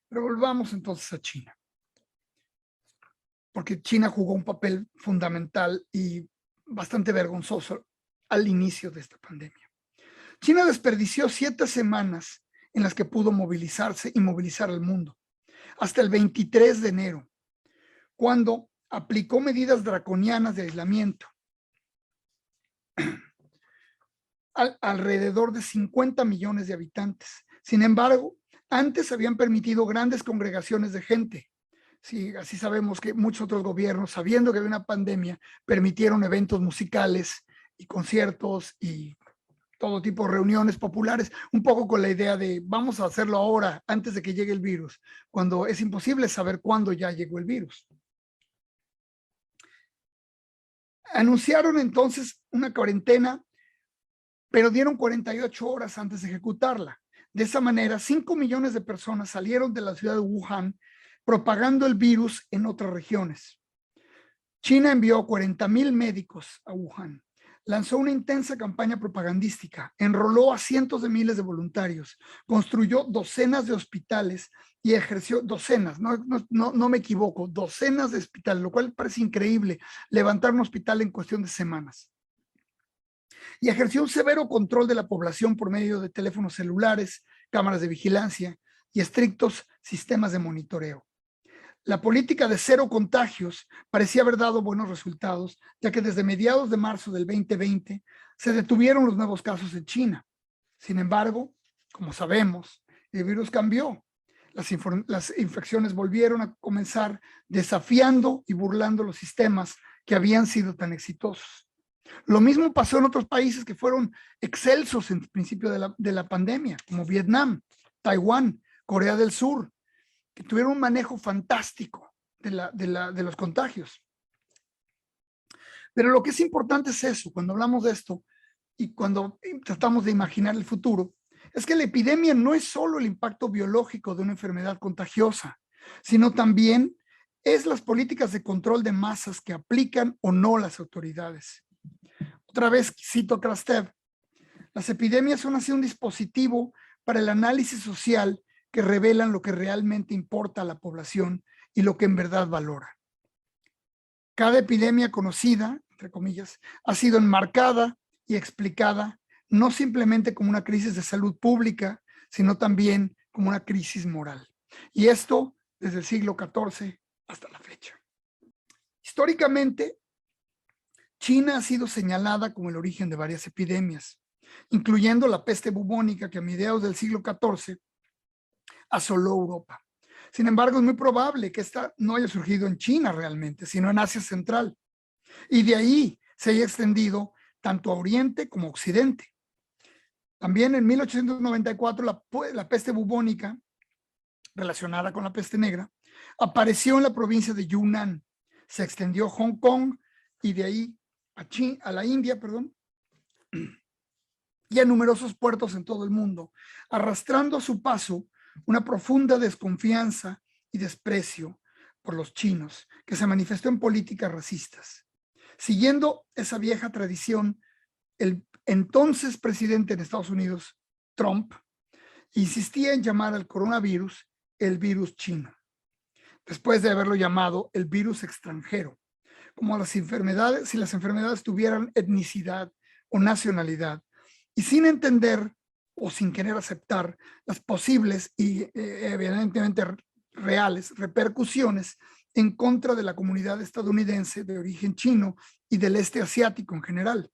Pero volvamos entonces a China, porque China jugó un papel fundamental y bastante vergonzoso al inicio de esta pandemia. China desperdició 7 semanas en las que pudo movilizarse y movilizar al mundo, hasta el 23 de enero, cuando aplicó medidas draconianas de aislamiento. Alrededor de 50 millones de habitantes. Sin embargo, antes habían permitido grandes congregaciones de gente. Sí, así sabemos que muchos otros gobiernos, sabiendo que había una pandemia, permitieron eventos musicales y conciertos y todo tipo de reuniones populares, un poco con la idea de vamos a hacerlo ahora, antes de que llegue el virus, cuando es imposible saber cuándo ya llegó el virus. Anunciaron entonces una cuarentena, pero dieron 48 horas antes de ejecutarla. De esa manera, 5 millones de personas salieron de la ciudad de Wuhan propagando el virus en otras regiones. China envió 40,000 médicos a Wuhan, lanzó una intensa campaña propagandística, enroló a cientos de miles de voluntarios, construyó docenas de hospitales y ejerció docenas, no me equivoco, docenas de hospitales, lo cual parece increíble, levantar un hospital en cuestión de semanas. Y ejerció un severo control de la población por medio de teléfonos celulares, cámaras de vigilancia y estrictos sistemas de monitoreo. La política de 0 contagios parecía haber dado buenos resultados, ya que desde mediados de marzo del 2020 se detuvieron los nuevos casos en China. Sin embargo, como sabemos, el virus cambió. Las infecciones volvieron a comenzar desafiando y burlando los sistemas que habían sido tan exitosos. Lo mismo pasó en otros países que fueron excelsos en el principio de la pandemia, como Vietnam, Taiwán, Corea del Sur, que tuvieron un manejo fantástico de los contagios. Pero lo que es importante es eso, cuando hablamos de esto, y cuando tratamos de imaginar el futuro, es que la epidemia no es solo el impacto biológico de una enfermedad contagiosa, sino también es las políticas de control de masas que aplican o no las autoridades. Otra vez cito a Krastev: las epidemias son así un dispositivo para el análisis social que revelan lo que realmente importa a la población y lo que en verdad valora. Cada epidemia conocida, entre comillas, ha sido enmarcada y explicada no simplemente como una crisis de salud pública, sino también como una crisis moral. Y esto desde el siglo XIV hasta la fecha. Históricamente, China ha sido señalada como el origen de varias epidemias, incluyendo la peste bubónica que a mediados del siglo XIV asoló Europa. Sin embargo, es muy probable que esta no haya surgido en China realmente, sino en Asia Central. Y de ahí se haya extendido tanto a Oriente como a Occidente. También en 1894 la peste bubónica, relacionada con la peste negra, apareció en la provincia de Yunnan, se extendió a Hong Kong y de ahí a la India, y a numerosos puertos en todo el mundo, arrastrando a su paso una profunda desconfianza y desprecio por los chinos, que se manifestó en políticas racistas. Siguiendo esa vieja tradición, el entonces presidente de Estados Unidos, Trump, insistía en llamar al coronavirus el virus chino, después de haberlo llamado el virus extranjero, como si las enfermedades tuvieran etnicidad o nacionalidad, y sin entender o sin querer aceptar las posibles y evidentemente reales repercusiones en contra de la comunidad estadounidense de origen chino y del este asiático en general.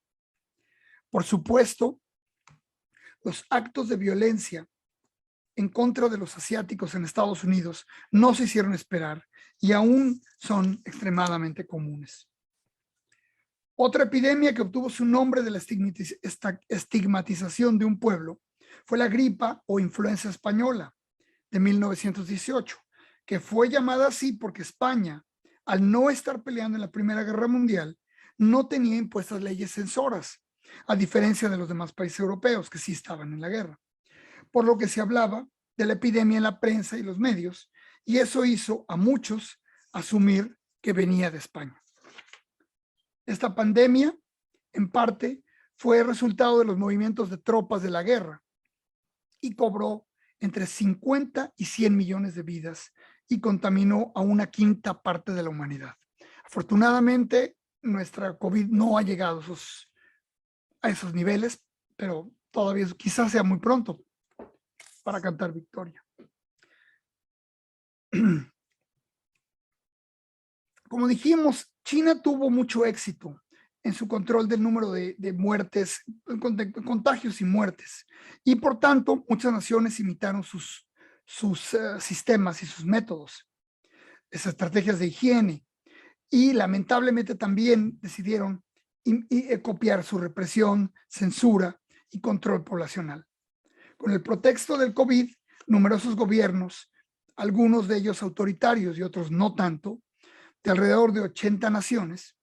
Por supuesto, los actos de violencia en contra de los asiáticos en Estados Unidos no se hicieron esperar y aún son extremadamente comunes. Otra epidemia que obtuvo su nombre de la estigmatización de un pueblo fue la gripa o influenza española de 1918, que fue llamada así porque España, al no estar peleando en la Primera Guerra Mundial, no tenía impuestas leyes censoras, a diferencia de los demás países europeos que sí estaban en la guerra, por lo que se hablaba de la epidemia en la prensa y los medios, y eso hizo a muchos asumir que venía de España. Esta pandemia, en parte, fue resultado de los movimientos de tropas de la guerra y cobró entre 50 y 100 millones de vidas y contaminó a una quinta parte de la humanidad. Afortunadamente, nuestra COVID no ha llegado a esos niveles, pero todavía quizás sea muy pronto para cantar victoria. Como dijimos, China tuvo mucho éxito en su control del número de muertes, contagios y muertes. Y por tanto, muchas naciones imitaron sus sistemas y sus métodos, esas estrategias de higiene. Y lamentablemente también decidieron copiar su represión, censura y control poblacional. Con el pretexto del COVID, numerosos gobiernos, algunos de ellos autoritarios y otros no tanto, de alrededor de 80 naciones,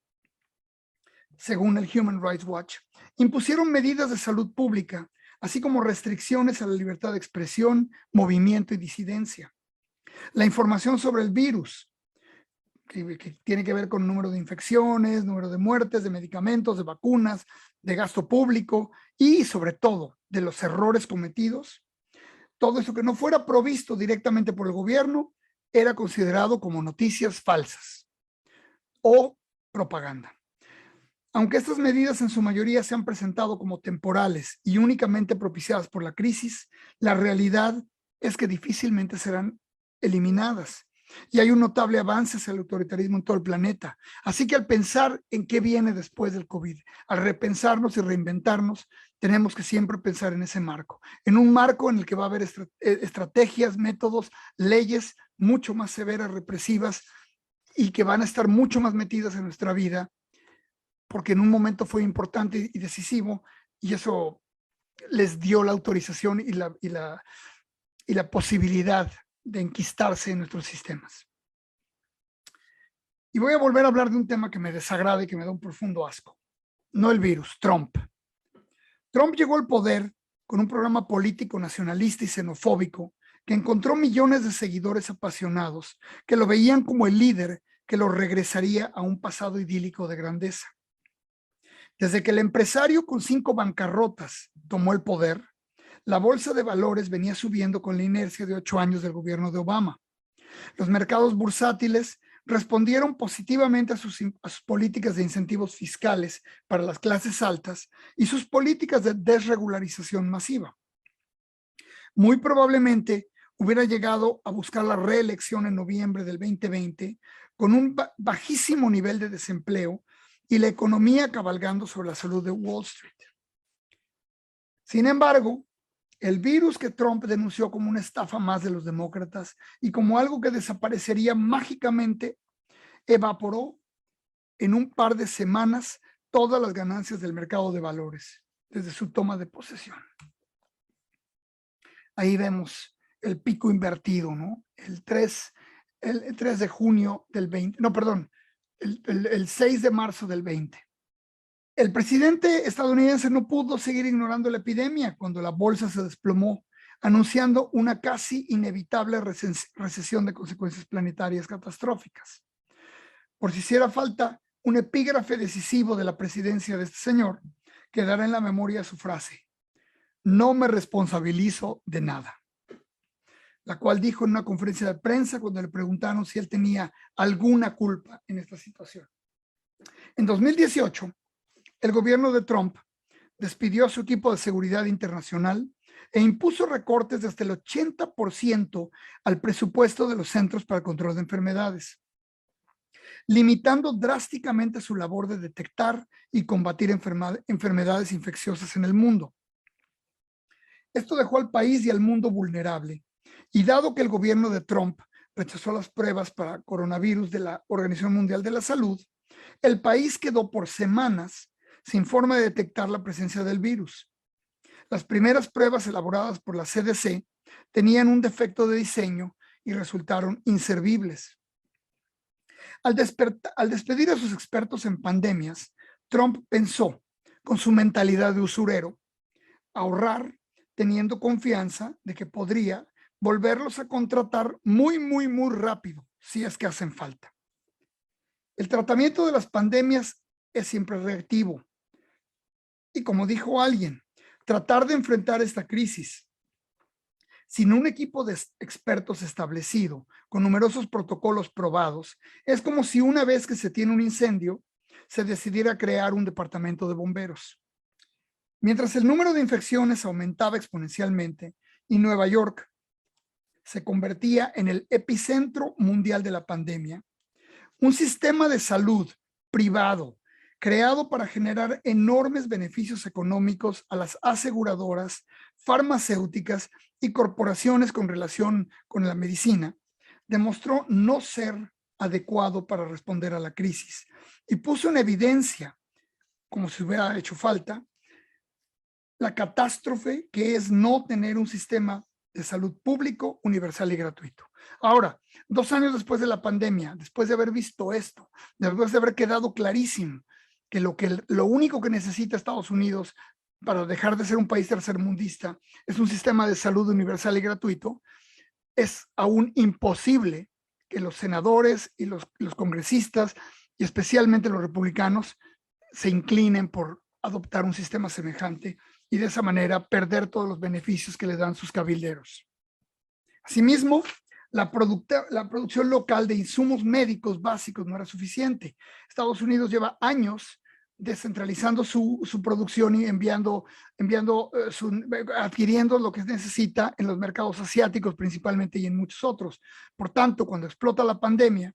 según el Human Rights Watch, impusieron medidas de salud pública, así como restricciones a la libertad de expresión, movimiento y disidencia. La información sobre el virus, que tiene que ver con número de infecciones, número de muertes, de medicamentos, de vacunas, de gasto público y sobre todo de los errores cometidos, todo eso que no fuera provisto directamente por el gobierno era considerado como noticias falsas o propaganda. Aunque estas medidas en su mayoría se han presentado como temporales y únicamente propiciadas por la crisis, la realidad es que difícilmente serán eliminadas. Y hay un notable avance hacia el autoritarismo en todo el planeta. Así que al pensar en qué viene después del COVID, al repensarnos y reinventarnos, tenemos que siempre pensar en ese marco, en un marco en el que va a haber estrategias, métodos, leyes mucho más severas, represivas y que van a estar mucho más metidas en nuestra vida, porque en un momento fue importante y decisivo y eso les dio la autorización y la posibilidad de enquistarse en nuestros sistemas. Y voy a volver a hablar de un tema que me desagrada y que me da un profundo asco. No el virus, Trump. Trump llegó al poder con un programa político nacionalista y xenofóbico que encontró millones de seguidores apasionados que lo veían como el líder que lo regresaría a un pasado idílico de grandeza. Desde que el empresario con 5 bancarrotas tomó el poder, la bolsa de valores venía subiendo con la inercia de 8 años del gobierno de Obama. Los mercados bursátiles respondieron positivamente a sus políticas de incentivos fiscales para las clases altas y sus políticas de desregularización masiva. Muy probablemente hubiera llegado a buscar la reelección en noviembre del 2020 con un bajísimo nivel de desempleo y la economía cabalgando sobre la salud de Wall Street. Sin embargo, el virus que Trump denunció como una estafa más de los demócratas y como algo que desaparecería mágicamente, evaporó en un par de semanas todas las ganancias del mercado de valores desde su toma de posesión. Ahí vemos el pico invertido, ¿no? El 3 de junio del 20, no, perdón, el 6 de marzo del 20. El presidente estadounidense no pudo seguir ignorando la epidemia cuando la bolsa se desplomó, anunciando una casi inevitable recesión de consecuencias planetarias catastróficas. Por si hiciera falta un epígrafe decisivo de la presidencia de este señor, quedará en la memoria su frase: no me responsabilizo de nada, la cual dijo en una conferencia de prensa cuando le preguntaron si él tenía alguna culpa en esta situación. En 2018, el gobierno de Trump despidió a su equipo de seguridad internacional e impuso recortes de hasta el 80% al presupuesto de los Centros para el Control de Enfermedades, limitando drásticamente su labor de detectar y combatir enfermedades infecciosas en el mundo. Esto dejó al país y al mundo vulnerable, y dado que el gobierno de Trump rechazó las pruebas para coronavirus de la Organización Mundial de la Salud, el país quedó por semanas sin forma de detectar la presencia del virus. Las primeras pruebas elaboradas por la CDC tenían un defecto de diseño y resultaron inservibles. Al despedir a sus expertos en pandemias, Trump pensó, con su mentalidad de usurero, ahorrar teniendo confianza de que podría volverlos a contratar muy rápido, si es que hacen falta. El tratamiento de las pandemias es siempre reactivo. Y como dijo alguien, tratar de enfrentar esta crisis sin un equipo de expertos establecido, con numerosos protocolos probados, es como si una vez que se tiene un incendio, se decidiera crear un departamento de bomberos. Mientras el número de infecciones aumentaba exponencialmente y Nueva York se convertía en el epicentro mundial de la pandemia, un sistema de salud privado creado para generar enormes beneficios económicos a las aseguradoras, farmacéuticas y corporaciones con relación con la medicina, demostró no ser adecuado para responder a la crisis y puso en evidencia, como si hubiera hecho falta, la catástrofe que es no tener un sistema de salud público, universal y gratuito. Ahora, 2 años después de la pandemia, después de haber visto esto, después de haber quedado clarísimo que lo único que necesita Estados Unidos para dejar de ser un país tercermundista es un sistema de salud universal y gratuito, es aún imposible que los senadores y los congresistas, y especialmente los republicanos, se inclinen por adoptar un sistema semejante y de esa manera perder todos los beneficios que le dan sus cabilderos. Asimismo, la producción local de insumos médicos básicos no era suficiente. Estados Unidos lleva años descentralizando su producción y adquiriendo lo que necesita en los mercados asiáticos principalmente y en muchos otros. Por tanto, cuando explota la pandemia,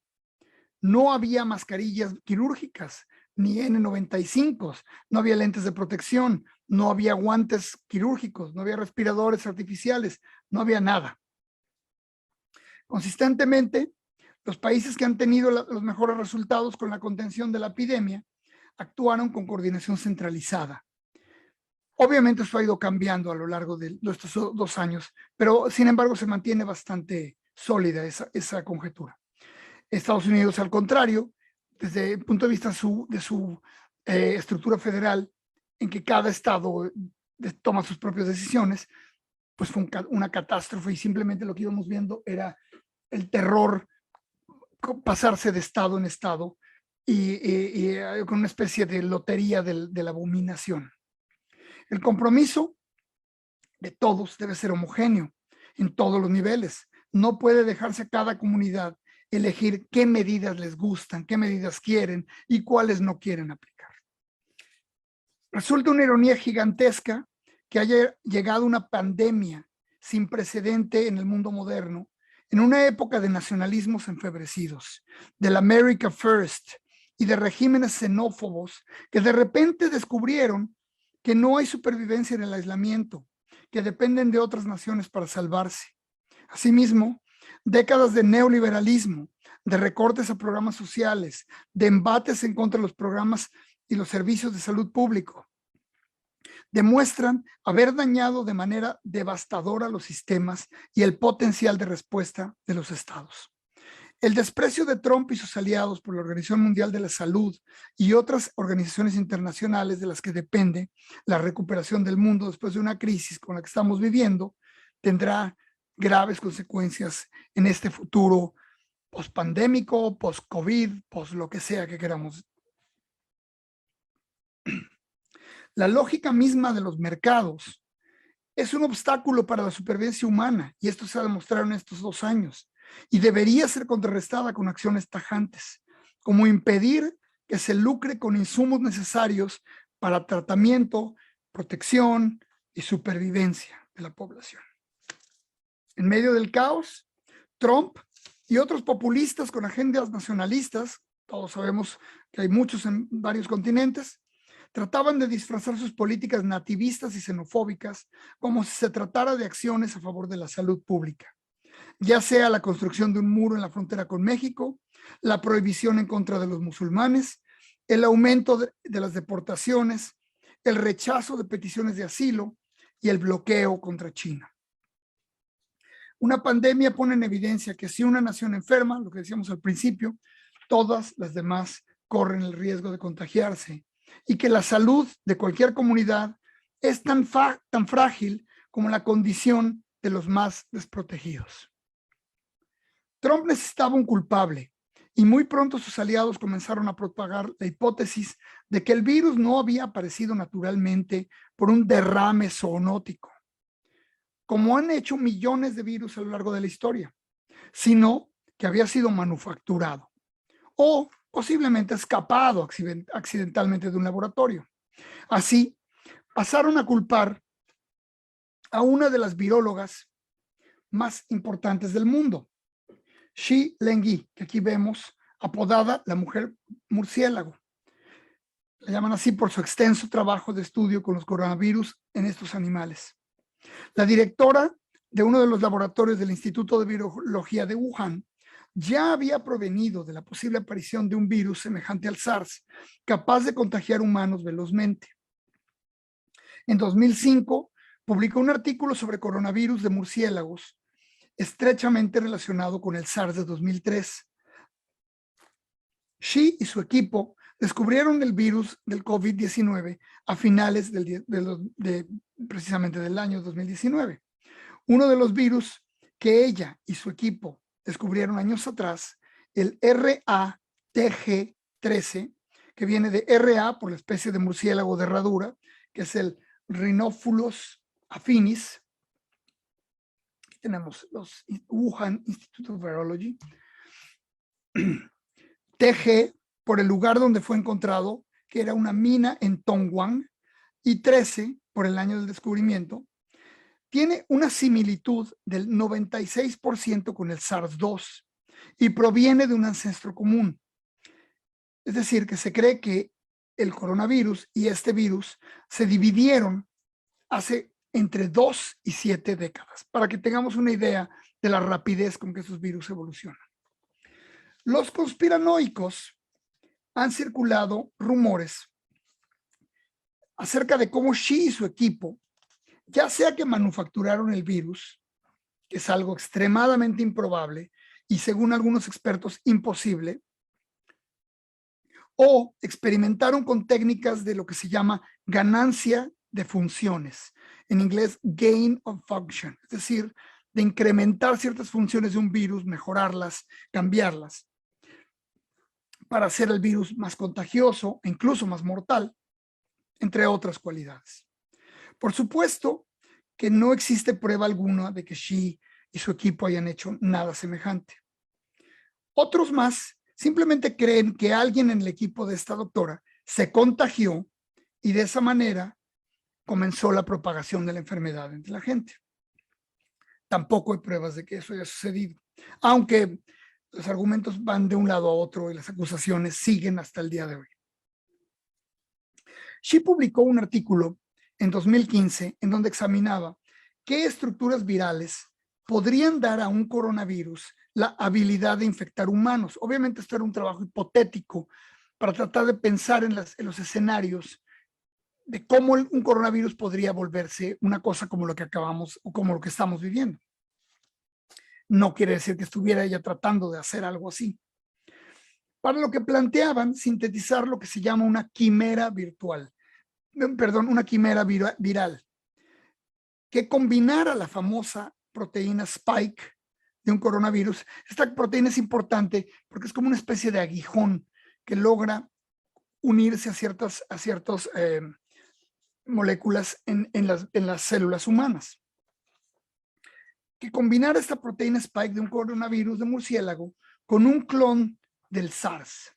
no había mascarillas quirúrgicas, ni N95, no había lentes de protección, no había guantes quirúrgicos, no había respiradores artificiales, no había nada. Consistentemente, los países que han tenido los mejores resultados con la contención de la epidemia actuaron con coordinación centralizada. Obviamente esto ha ido cambiando a lo largo de estos 2 años, pero sin embargo se mantiene bastante sólida esa conjetura. Estados Unidos, al contrario, desde el punto de vista de su estructura federal, en que cada estado toma sus propias decisiones, pues fue una catástrofe y simplemente lo que íbamos viendo era el terror pasarse de estado en estado y con una especie de lotería de la abominación. El compromiso de todos debe ser homogéneo en todos los niveles. No puede dejarse a cada comunidad elegir qué medidas les gustan, qué medidas quieren y cuáles no quieren aplicar. Resulta una ironía gigantesca que haya llegado una pandemia sin precedente en el mundo moderno, en una época de nacionalismos enfebrecidos, del America First y de regímenes xenófobos que de repente descubrieron que no hay supervivencia en el aislamiento, que dependen de otras naciones para salvarse. Asimismo, décadas de neoliberalismo, de recortes a programas sociales, de embates en contra de los programas y los servicios de salud público, demuestran haber dañado de manera devastadora los sistemas y el potencial de respuesta de los estados. El desprecio de Trump y sus aliados por la Organización Mundial de la Salud y otras organizaciones internacionales de las que depende la recuperación del mundo después de una crisis con la que estamos viviendo tendrá graves consecuencias en este futuro post-pandémico, post-COVID, post lo que sea que queramos. La lógica misma de los mercados es un obstáculo para la supervivencia humana y esto se ha demostrado en estos 2 años y debería ser contrarrestada con acciones tajantes, como impedir que se lucre con insumos necesarios para tratamiento, protección y supervivencia de la población. En medio del caos, Trump y otros populistas con agendas nacionalistas, todos sabemos que hay muchos en varios continentes, trataban de disfrazar sus políticas nativistas y xenofóbicas como si se tratara de acciones a favor de la salud pública, ya sea la construcción de un muro en la frontera con México, la prohibición en contra de los musulmanes, el aumento de las deportaciones, el rechazo de peticiones de asilo y el bloqueo contra China. Una pandemia pone en evidencia que si una nación enferma, lo que decíamos al principio, todas las demás corren el riesgo de contagiarse y que la salud de cualquier comunidad es tan frágil como la condición de los más desprotegidos. Trump necesitaba un culpable y muy pronto sus aliados comenzaron a propagar la hipótesis de que el virus no había aparecido naturalmente por un derrame zoonótico, como han hecho millones de virus a lo largo de la historia, sino que había sido manufacturado o posiblemente escapado accidentalmente de un laboratorio. Así, pasaron a culpar a una de las virólogas más importantes del mundo, Shi Lengyi, que aquí vemos apodada la mujer murciélago. La llaman así por su extenso trabajo de estudio con los coronavirus en estos animales. La directora de uno de los laboratorios del Instituto de Virología de Wuhan ya había provenido de la posible aparición de un virus semejante al SARS, capaz de contagiar humanos velozmente. En 2005, publicó un artículo sobre coronavirus de murciélagos, estrechamente relacionado con el SARS de 2003. Shi y su equipo descubrieron el virus del COVID-19 a finales precisamente del año 2019. Uno de los virus que ella y su equipo descubrieron años atrás, el RATG13, que viene de RA por la especie de murciélago de herradura, que es el Rhinophilus affinis. Aquí tenemos los Wuhan Institute of Virology. TG por el lugar donde fue encontrado, que era una mina en Tongwang, y 13 por el año del descubrimiento, tiene una similitud del 96% con el SARS-2 y proviene de un ancestro común. Es decir, que se cree que el coronavirus y este virus se dividieron hace entre 2 y 7 décadas, para que tengamos una idea de la rapidez con que esos virus evolucionan. Los conspiranoicos han circulado rumores acerca de cómo Shi y su equipo, ya sea que manufacturaron el virus, que es algo extremadamente improbable y según algunos expertos imposible, o experimentaron con técnicas de lo que se llama ganancia de funciones, en inglés gain of function, es decir, de incrementar ciertas funciones de un virus, mejorarlas, cambiarlas, para hacer el virus más contagioso e incluso más mortal, entre otras cualidades. Por supuesto que no existe prueba alguna de que Shi y su equipo hayan hecho nada semejante. Otros más simplemente creen que alguien en el equipo de esta doctora se contagió y de esa manera comenzó la propagación de la enfermedad entre la gente. Tampoco hay pruebas de que eso haya sucedido, aunque los argumentos van de un lado a otro y las acusaciones siguen hasta el día de hoy. Shi publicó un artículo en 2015 en donde examinaba qué estructuras virales podrían dar a un coronavirus la habilidad de infectar humanos. Obviamente esto era un trabajo hipotético para tratar de pensar en los escenarios de cómo un coronavirus podría volverse una cosa como lo que acabamos o como lo que estamos viviendo. No quiere decir que estuviera ella tratando de hacer algo así. Para lo que planteaban, sintetizar lo que se llama una quimera virtual, una quimera viral, que combinara la famosa proteína Spike de un coronavirus. Esta proteína es importante porque es como una especie de aguijón que logra unirse a ciertas moléculas en las células humanas. Que combinara esta proteína Spike de un coronavirus de murciélago con un clon del SARS.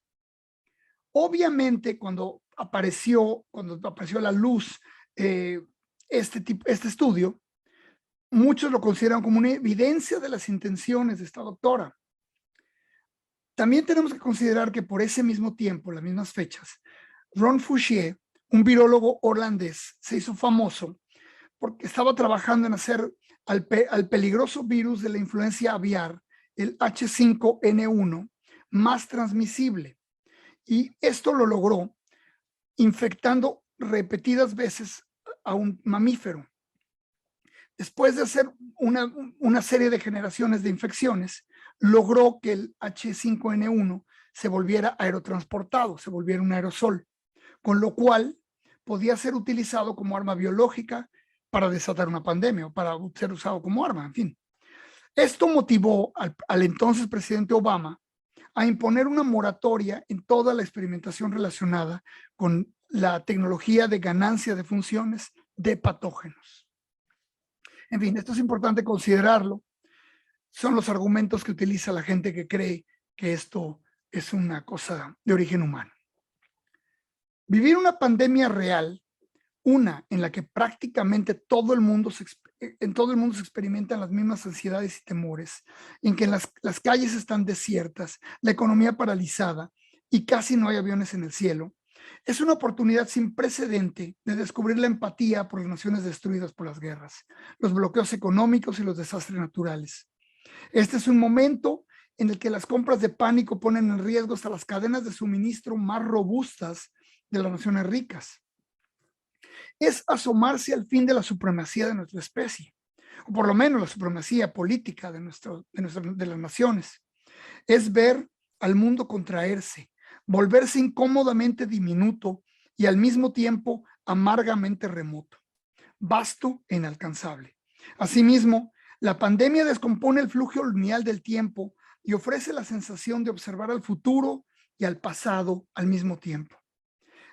Obviamente, cuando apareció a la luz este estudio, muchos lo consideran como una evidencia de las intenciones de esta doctora. También tenemos que considerar que por ese mismo tiempo, las mismas fechas, Ron Fouchier, un virólogo holandés, se hizo famoso porque estaba trabajando en hacer al peligroso virus de la influencia aviar, el H5N1, más transmisible. Y esto lo logró infectando repetidas veces a un mamífero. Después de hacer una serie de generaciones de infecciones, logró que el H5N1 se volviera aerotransportado, se volviera un aerosol, con lo cual podía ser utilizado como arma biológica para desatar una pandemia o para ser usado como arma, en fin. Esto motivó al entonces presidente Obama a imponer una moratoria en toda la experimentación relacionada con la tecnología de ganancia de funciones de patógenos. En fin, esto es importante considerarlo. Son los argumentos que utiliza la gente que cree que esto es una cosa de origen humano. Vivir una pandemia real, una en la que prácticamente todo el mundo se experimentan las mismas ansiedades y temores, en que las calles están desiertas, la economía paralizada y casi no hay aviones en el cielo, es una oportunidad sin precedente de descubrir la empatía por las naciones destruidas por las guerras, los bloqueos económicos y los desastres naturales. Este es un momento en el que las compras de pánico ponen en riesgo hasta las cadenas de suministro más robustas de las naciones ricas. Es asomarse al fin de la supremacía de nuestra especie, o por lo menos la supremacía política de las naciones. Es ver al mundo contraerse, volverse incómodamente diminuto y al mismo tiempo amargamente remoto, vasto e inalcanzable. Asimismo, la pandemia descompone el flujo lineal del tiempo y ofrece la sensación de observar al futuro y al pasado al mismo tiempo.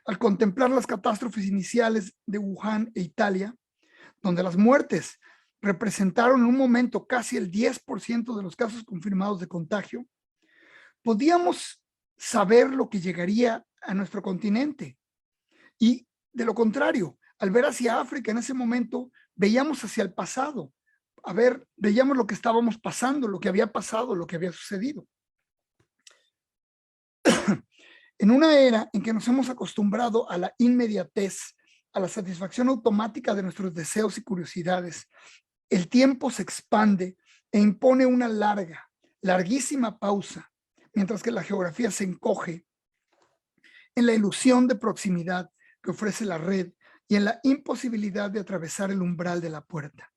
Al contemplar las catástrofes iniciales de Wuhan e Italia, donde las muertes representaron en un momento casi el 10% de los casos confirmados de contagio, podíamos saber lo que llegaría a nuestro continente. Y de lo contrario, al ver hacia África en ese momento, veíamos hacia el pasado. Veíamos lo que estábamos pasando, lo que había pasado, lo que había sucedido. En una era en que nos hemos acostumbrado a la inmediatez, a la satisfacción automática de nuestros deseos y curiosidades, el tiempo se expande e impone una larguísima pausa, mientras que la geografía se encoge en la ilusión de proximidad que ofrece la red y en la imposibilidad de atravesar el umbral de la puerta.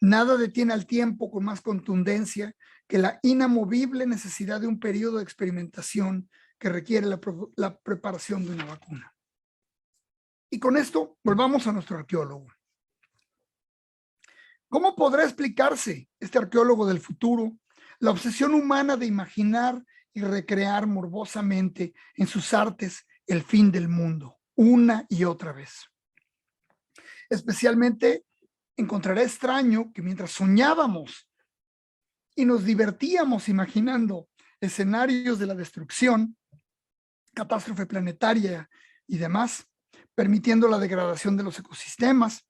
Nada detiene al tiempo con más contundencia que la inamovible necesidad de un periodo de experimentación que requiere la preparación de una vacuna. Y con esto, volvamos a nuestro arqueólogo. ¿Cómo podrá explicarse este arqueólogo del futuro la obsesión humana de imaginar y recrear morbosamente en sus artes el fin del mundo, una y otra vez? Especialmente encontrará extraño que mientras soñábamos y nos divertíamos imaginando escenarios de la destrucción, catástrofe planetaria y demás, permitiendo la degradación de los ecosistemas,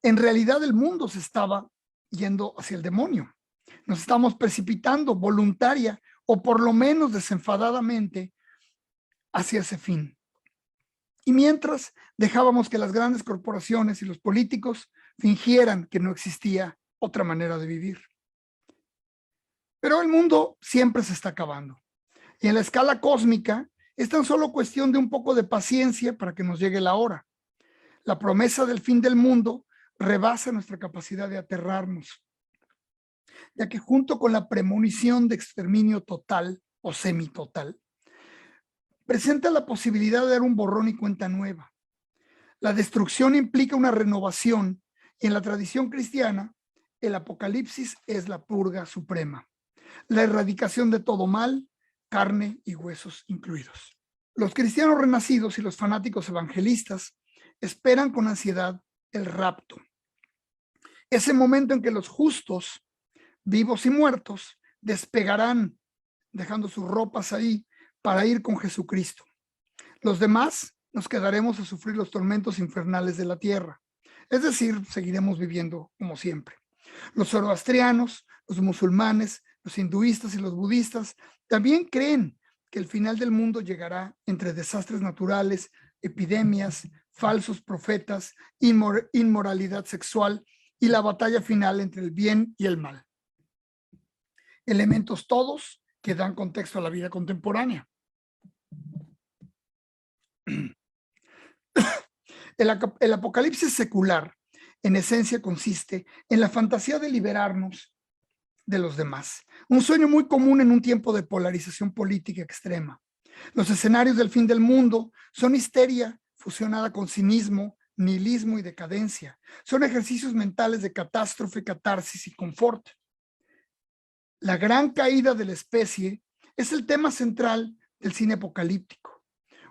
en realidad el mundo se estaba yendo hacia el demonio. Nos estamos precipitando voluntaria o por lo menos desenfadadamente hacia ese fin. Y mientras dejábamos que las grandes corporaciones y los políticos fingieran que no existía otra manera de vivir. Pero el mundo siempre se está acabando. Y en la escala cósmica es tan solo cuestión de un poco de paciencia para que nos llegue la hora. La promesa del fin del mundo rebasa nuestra capacidad de aterrarnos, ya que junto con la premonición de exterminio total o semitotal, presenta la posibilidad de dar un borrón y cuenta nueva. La destrucción implica una renovación y en la tradición cristiana, el apocalipsis es la purga suprema, la erradicación de todo mal, carne y huesos incluidos. Los cristianos renacidos y los fanáticos evangelistas esperan con ansiedad el rapto, ese momento en que los justos, vivos y muertos, despegarán dejando sus ropas ahí para ir con Jesucristo. Los demás nos quedaremos a sufrir los tormentos infernales de la tierra, es decir, seguiremos viviendo como siempre. Los zoroastrianos, los musulmanes, los hinduistas y los budistas también creen que el final del mundo llegará entre desastres naturales, epidemias, falsos profetas, inmoralidad sexual y la batalla final entre el bien y el mal. Elementos todos que dan contexto a la vida contemporánea. El apocalipsis secular, en esencia, consiste en la fantasía de liberarnos de los demás. Un sueño muy común en un tiempo de polarización política extrema. Los escenarios del fin del mundo son histeria fusionada con cinismo, nihilismo y decadencia. Son ejercicios mentales de catástrofe, catarsis y confort. La gran caída de la especie es el tema central del cine apocalíptico,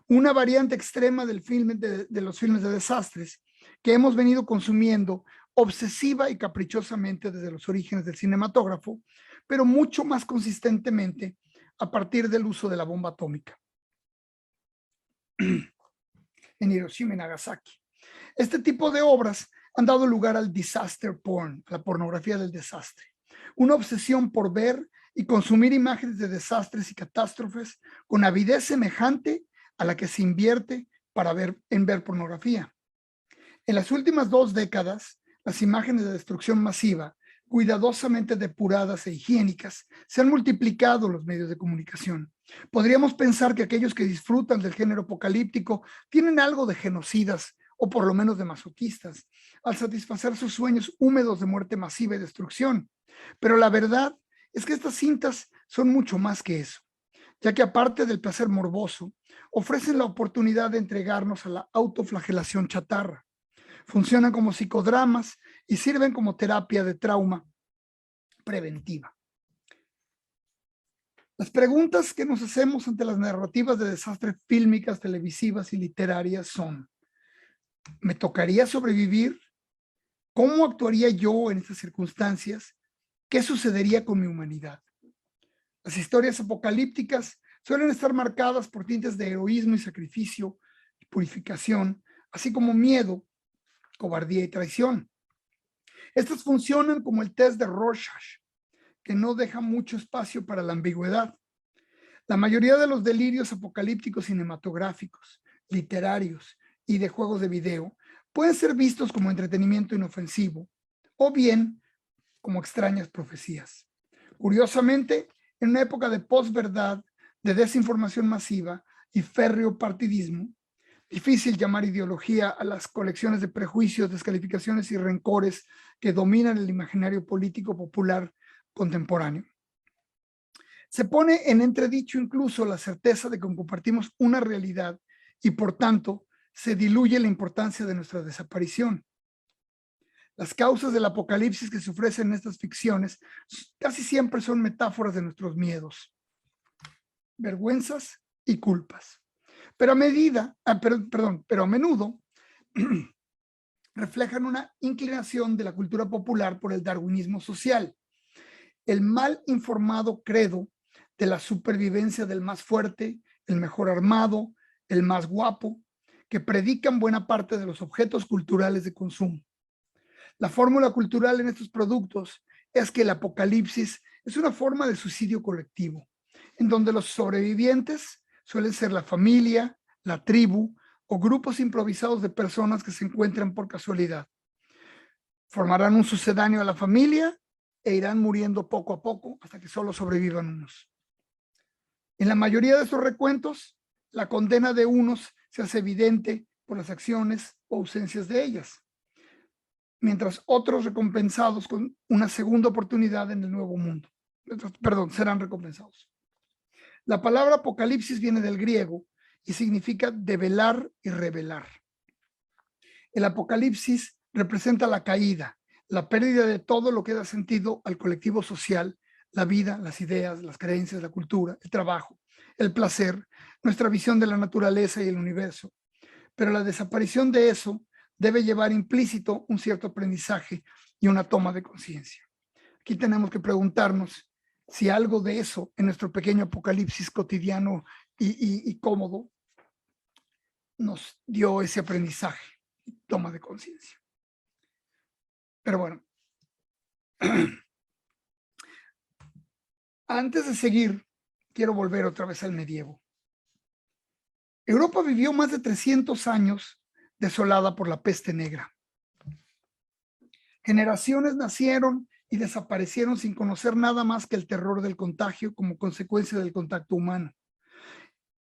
una variante extrema del filme de los filmes de desastres que hemos venido consumiendo obsesiva y caprichosamente desde los orígenes del cinematógrafo, pero mucho más consistentemente a partir del uso de la bomba atómica en Hiroshima y Nagasaki. Este tipo de obras han dado lugar al disaster porn, a la pornografía del desastre, una obsesión por ver y consumir imágenes de desastres y catástrofes con avidez semejante a la que se invierte en ver pornografía. En las últimas 2 décadas, las imágenes de destrucción masiva, cuidadosamente depuradas e higiénicas, se han multiplicado en los medios de comunicación. Podríamos pensar que aquellos que disfrutan del género apocalíptico tienen algo de genocidas o por lo menos de masoquistas, al satisfacer sus sueños húmedos de muerte masiva y destrucción. Pero la verdad es que estas cintas son mucho más que eso, ya que aparte del placer morboso, ofrecen la oportunidad de entregarnos a la autoflagelación chatarra. Funcionan como psicodramas y sirven como terapia de trauma preventiva. Las preguntas que nos hacemos ante las narrativas de desastre fílmicas, televisivas y literarias son: ¿me tocaría sobrevivir? ¿Cómo actuaría yo en estas circunstancias? ¿Qué sucedería con mi humanidad? Las historias apocalípticas suelen estar marcadas por tintes de heroísmo y sacrificio, y purificación, así como miedo, cobardía y traición. Estas funcionan como el test de Rorschach, que no deja mucho espacio para la ambigüedad. La mayoría de los delirios apocalípticos cinematográficos, literarios y de juegos de video pueden ser vistos como entretenimiento inofensivo o bien como extrañas profecías. Curiosamente, en una época de posverdad, de desinformación masiva y férreo partidismo, difícil llamar ideología a las colecciones de prejuicios, descalificaciones y rencores que dominan el imaginario político popular contemporáneo. Se pone en entredicho incluso la certeza de que compartimos una realidad y por tanto se diluye la importancia de nuestra desaparición. Las causas del apocalipsis que se ofrecen en estas ficciones casi siempre son metáforas de nuestros miedos, vergüenzas y culpas. Pero a menudo reflejan una inclinación de la cultura popular por el darwinismo social, el mal informado credo de la supervivencia del más fuerte, el mejor armado, el más guapo, que predican buena parte de los objetos culturales de consumo. La fórmula cultural en estos productos es que el apocalipsis es una forma de suicidio colectivo, en donde los sobrevivientes suelen ser la familia, la tribu o grupos improvisados de personas que se encuentran por casualidad. Formarán un sucedáneo a la familia e irán muriendo poco a poco hasta que solo sobrevivan unos. En la mayoría de estos recuentos, la condena de unos se hace evidente por las acciones o ausencias de ellas, mientras otros recompensados con una segunda oportunidad en el nuevo mundo. Serán recompensados. La palabra apocalipsis viene del griego y significa develar y revelar. El apocalipsis representa la caída, la pérdida de todo lo que da sentido al colectivo social, la vida, las ideas, las creencias, la cultura, el trabajo, el placer, nuestra visión de la naturaleza y el universo. Pero la desaparición de eso debe llevar implícito un cierto aprendizaje y una toma de conciencia. Aquí tenemos que preguntarnos si algo de eso en nuestro pequeño apocalipsis cotidiano y cómodo nos dio ese aprendizaje y toma de conciencia. Pero bueno, antes de seguir, quiero volver otra vez al medievo. Europa vivió más de 300 años desolada por la peste negra. Generaciones nacieron y desaparecieron sin conocer nada más que el terror del contagio como consecuencia del contacto humano.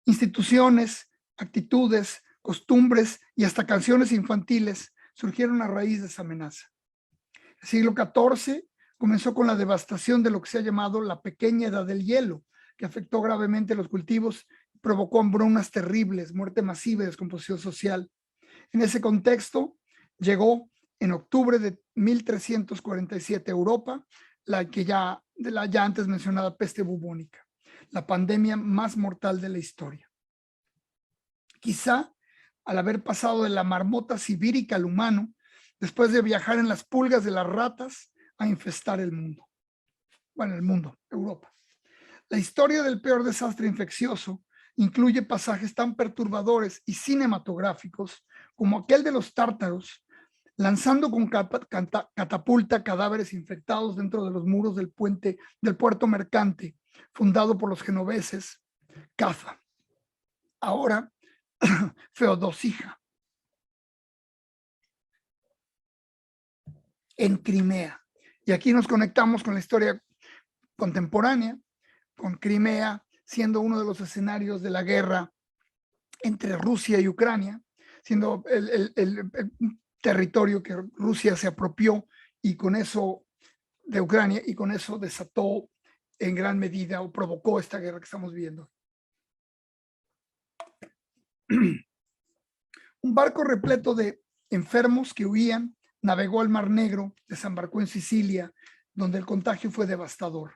Instituciones, actitudes, costumbres y hasta canciones infantiles surgieron a raíz de esa amenaza. El siglo XIV comenzó con la devastación de lo que se ha llamado la pequeña edad del hielo, que afectó gravemente los cultivos, provocó hambrunas terribles, muerte masiva y descomposición social. En ese contexto llegó en octubre de 1347 a Europa la ya antes mencionada peste bubónica, la pandemia más mortal de la historia. Quizá al haber pasado de la marmota sibírica al humano, después de viajar en las pulgas de las ratas a infestar el mundo. Bueno, el mundo, Europa. La historia del peor desastre infeccioso incluye pasajes tan perturbadores y cinematográficos como aquel de los tártaros lanzando con catapulta cadáveres infectados dentro de los muros del puerto mercante fundado por los genoveses, Cafa, ahora Feodosija, en Crimea. Y aquí nos conectamos con la historia contemporánea, con Crimea siendo uno de los escenarios de la guerra entre Rusia y Ucrania, siendo el territorio que Rusia se apropió y con eso de Ucrania, y con eso desató en gran medida o provocó esta guerra que estamos viendo. Un barco repleto de enfermos que huían navegó al Mar Negro, desembarcó en Sicilia, donde el contagio fue devastador.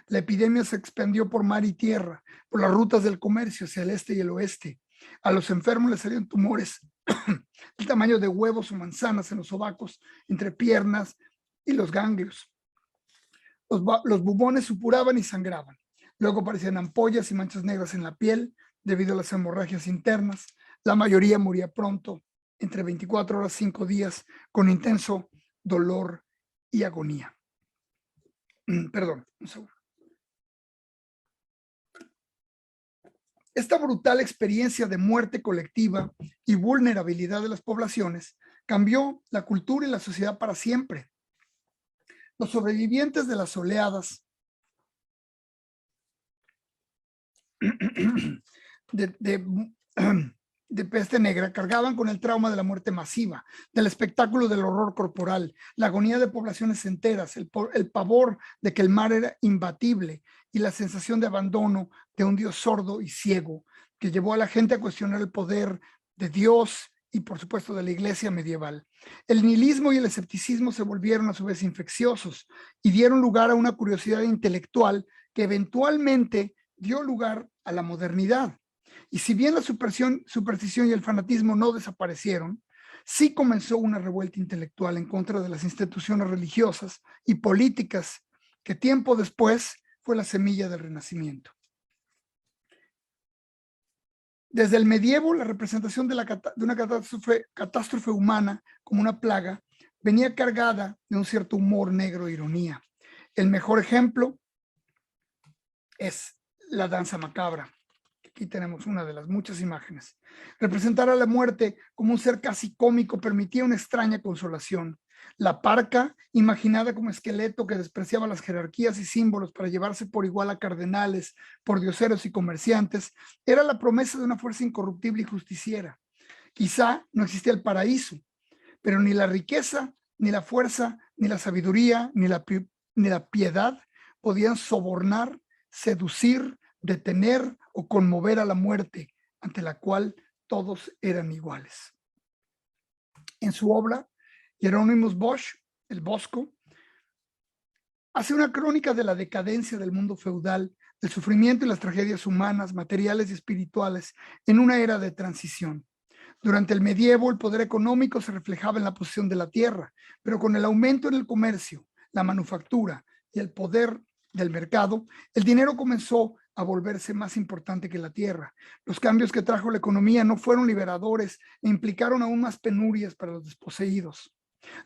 La epidemia se expandió por mar y tierra, por las rutas del comercio hacia el este y el oeste. A los enfermos les salieron tumores del tamaño de huevos o manzanas en los sobacos, entre piernas y los ganglios. Los bubones supuraban y sangraban. Luego aparecían ampollas y manchas negras en la piel debido a las hemorragias internas. La mayoría moría pronto, entre 24 horas y 5 días, con intenso dolor y agonía. Perdón, un segundo. Esta brutal experiencia de muerte colectiva y vulnerabilidad de las poblaciones cambió la cultura y la sociedad para siempre. Los sobrevivientes de las oleadas de peste negra cargaban con el trauma de la muerte masiva, del espectáculo del horror corporal, la agonía de poblaciones enteras, el pavor de que el mar era imbatible y la sensación de abandono de un Dios sordo y ciego que llevó a la gente a cuestionar el poder de Dios y por supuesto de la iglesia medieval. El nihilismo y el escepticismo se volvieron a su vez infecciosos y dieron lugar a una curiosidad intelectual que eventualmente dio lugar a la modernidad. Y si bien la superstición y el fanatismo no desaparecieron, sí comenzó una revuelta intelectual en contra de las instituciones religiosas y políticas que tiempo después fue la semilla del Renacimiento. Desde el medievo, la representación de una catástrofe humana como una plaga venía cargada de un cierto humor negro e ironía. El mejor ejemplo es la danza macabra. Aquí tenemos una de las muchas imágenes. Representar a la muerte como un ser casi cómico permitía una extraña consolación. La parca, imaginada como esqueleto que despreciaba las jerarquías y símbolos para llevarse por igual a cardenales, pordioseros y comerciantes, era la promesa de una fuerza incorruptible y justiciera. Quizá no existía el paraíso, pero ni la riqueza, ni la fuerza, ni la sabiduría, ni la piedad podían sobornar, seducir, detener o conmover a la muerte, ante la cual todos eran iguales. En su obra, Hieronymus Bosch, El Bosco, hace una crónica de la decadencia del mundo feudal, del sufrimiento y las tragedias humanas, materiales y espirituales en una era de transición. Durante el medievo, el poder económico se reflejaba en la posesión de la tierra, pero con el aumento en el comercio, la manufactura y el poder del mercado, el dinero comenzó a volverse más importante que la tierra. Los cambios que trajo la economía no fueron liberadores e implicaron aún más penurias para los desposeídos.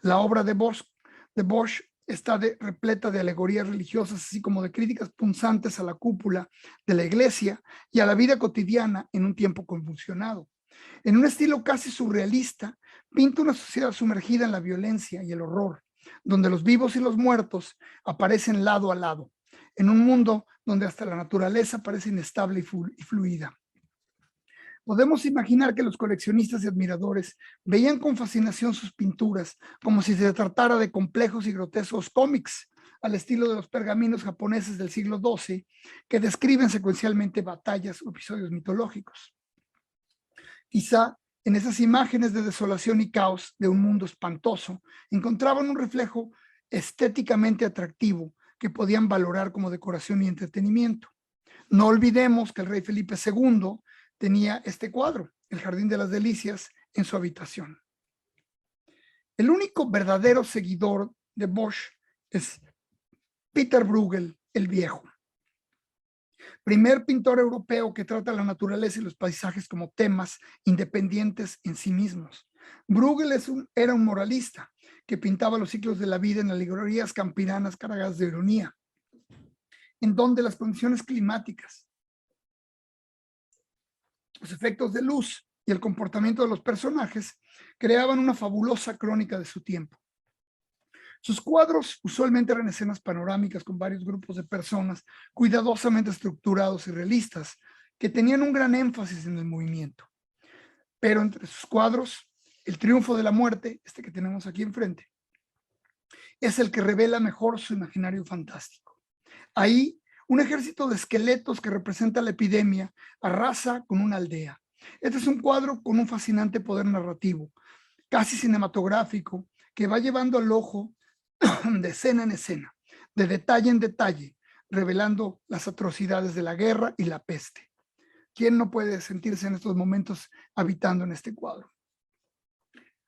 La obra de Bosch está repleta de alegorías religiosas, así como de críticas punzantes a la cúpula de la iglesia y a la vida cotidiana en un tiempo convulsionado. En un estilo casi surrealista, pinta una sociedad sumergida en la violencia y el horror, donde los vivos y los muertos aparecen lado a lado, en un mundo donde hasta la naturaleza parece inestable y fluida. Podemos imaginar que los coleccionistas y admiradores veían con fascinación sus pinturas, como si se tratara de complejos y grotescos cómics, al estilo de los pergaminos japoneses del siglo XII, que describen secuencialmente batallas o episodios mitológicos. Quizá en esas imágenes de desolación y caos de un mundo espantoso encontraban un reflejo estéticamente atractivo que podían valorar como decoración y entretenimiento. No olvidemos que el rey Felipe II tenía este cuadro, El Jardín de las Delicias, en su habitación. El único verdadero seguidor de Bosch es Peter Bruegel, el Viejo, primer pintor europeo que trata la naturaleza y los paisajes como temas independientes en sí mismos. Bruegel era un moralista que pintaba los ciclos de la vida en alegorías campiranas cargadas de ironía, en donde las condiciones climáticas, los efectos de luz y el comportamiento de los personajes creaban una fabulosa crónica de su tiempo. Sus cuadros usualmente eran escenas panorámicas con varios grupos de personas cuidadosamente estructurados y realistas que tenían un gran énfasis en el movimiento. Pero entre sus cuadros, El Triunfo de la Muerte, este que tenemos aquí enfrente, es el que revela mejor su imaginario fantástico. Ahí, un ejército de esqueletos que representa la epidemia arrasa con una aldea. Este es un cuadro con un fascinante poder narrativo, casi cinematográfico, que va llevando al ojo de escena en escena, de detalle en detalle, revelando las atrocidades de la guerra y la peste. ¿Quién no puede sentirse en estos momentos habitando en este cuadro?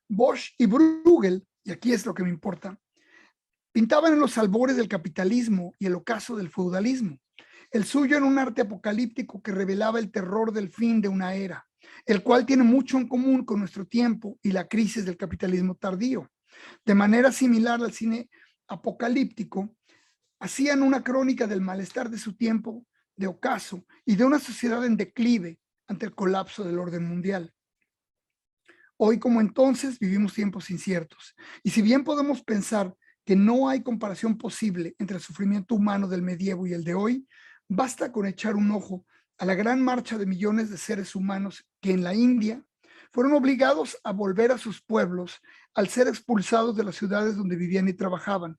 Bosch y Bruegel, y aquí es lo que me importa, pintaban en los albores del capitalismo y el ocaso del feudalismo. El suyo era un arte apocalíptico que revelaba el terror del fin de una era, el cual tiene mucho en común con nuestro tiempo y la crisis del capitalismo tardío. De manera similar al cine apocalíptico, hacían una crónica del malestar de su tiempo de ocaso y de una sociedad en declive ante el colapso del orden mundial. Hoy como entonces vivimos tiempos inciertos, y si bien podemos pensar que no hay comparación posible entre el sufrimiento humano del medievo y el de hoy, basta con echar un ojo a la gran marcha de millones de seres humanos que en la India fueron obligados a volver a sus pueblos al ser expulsados de las ciudades donde vivían y trabajaban.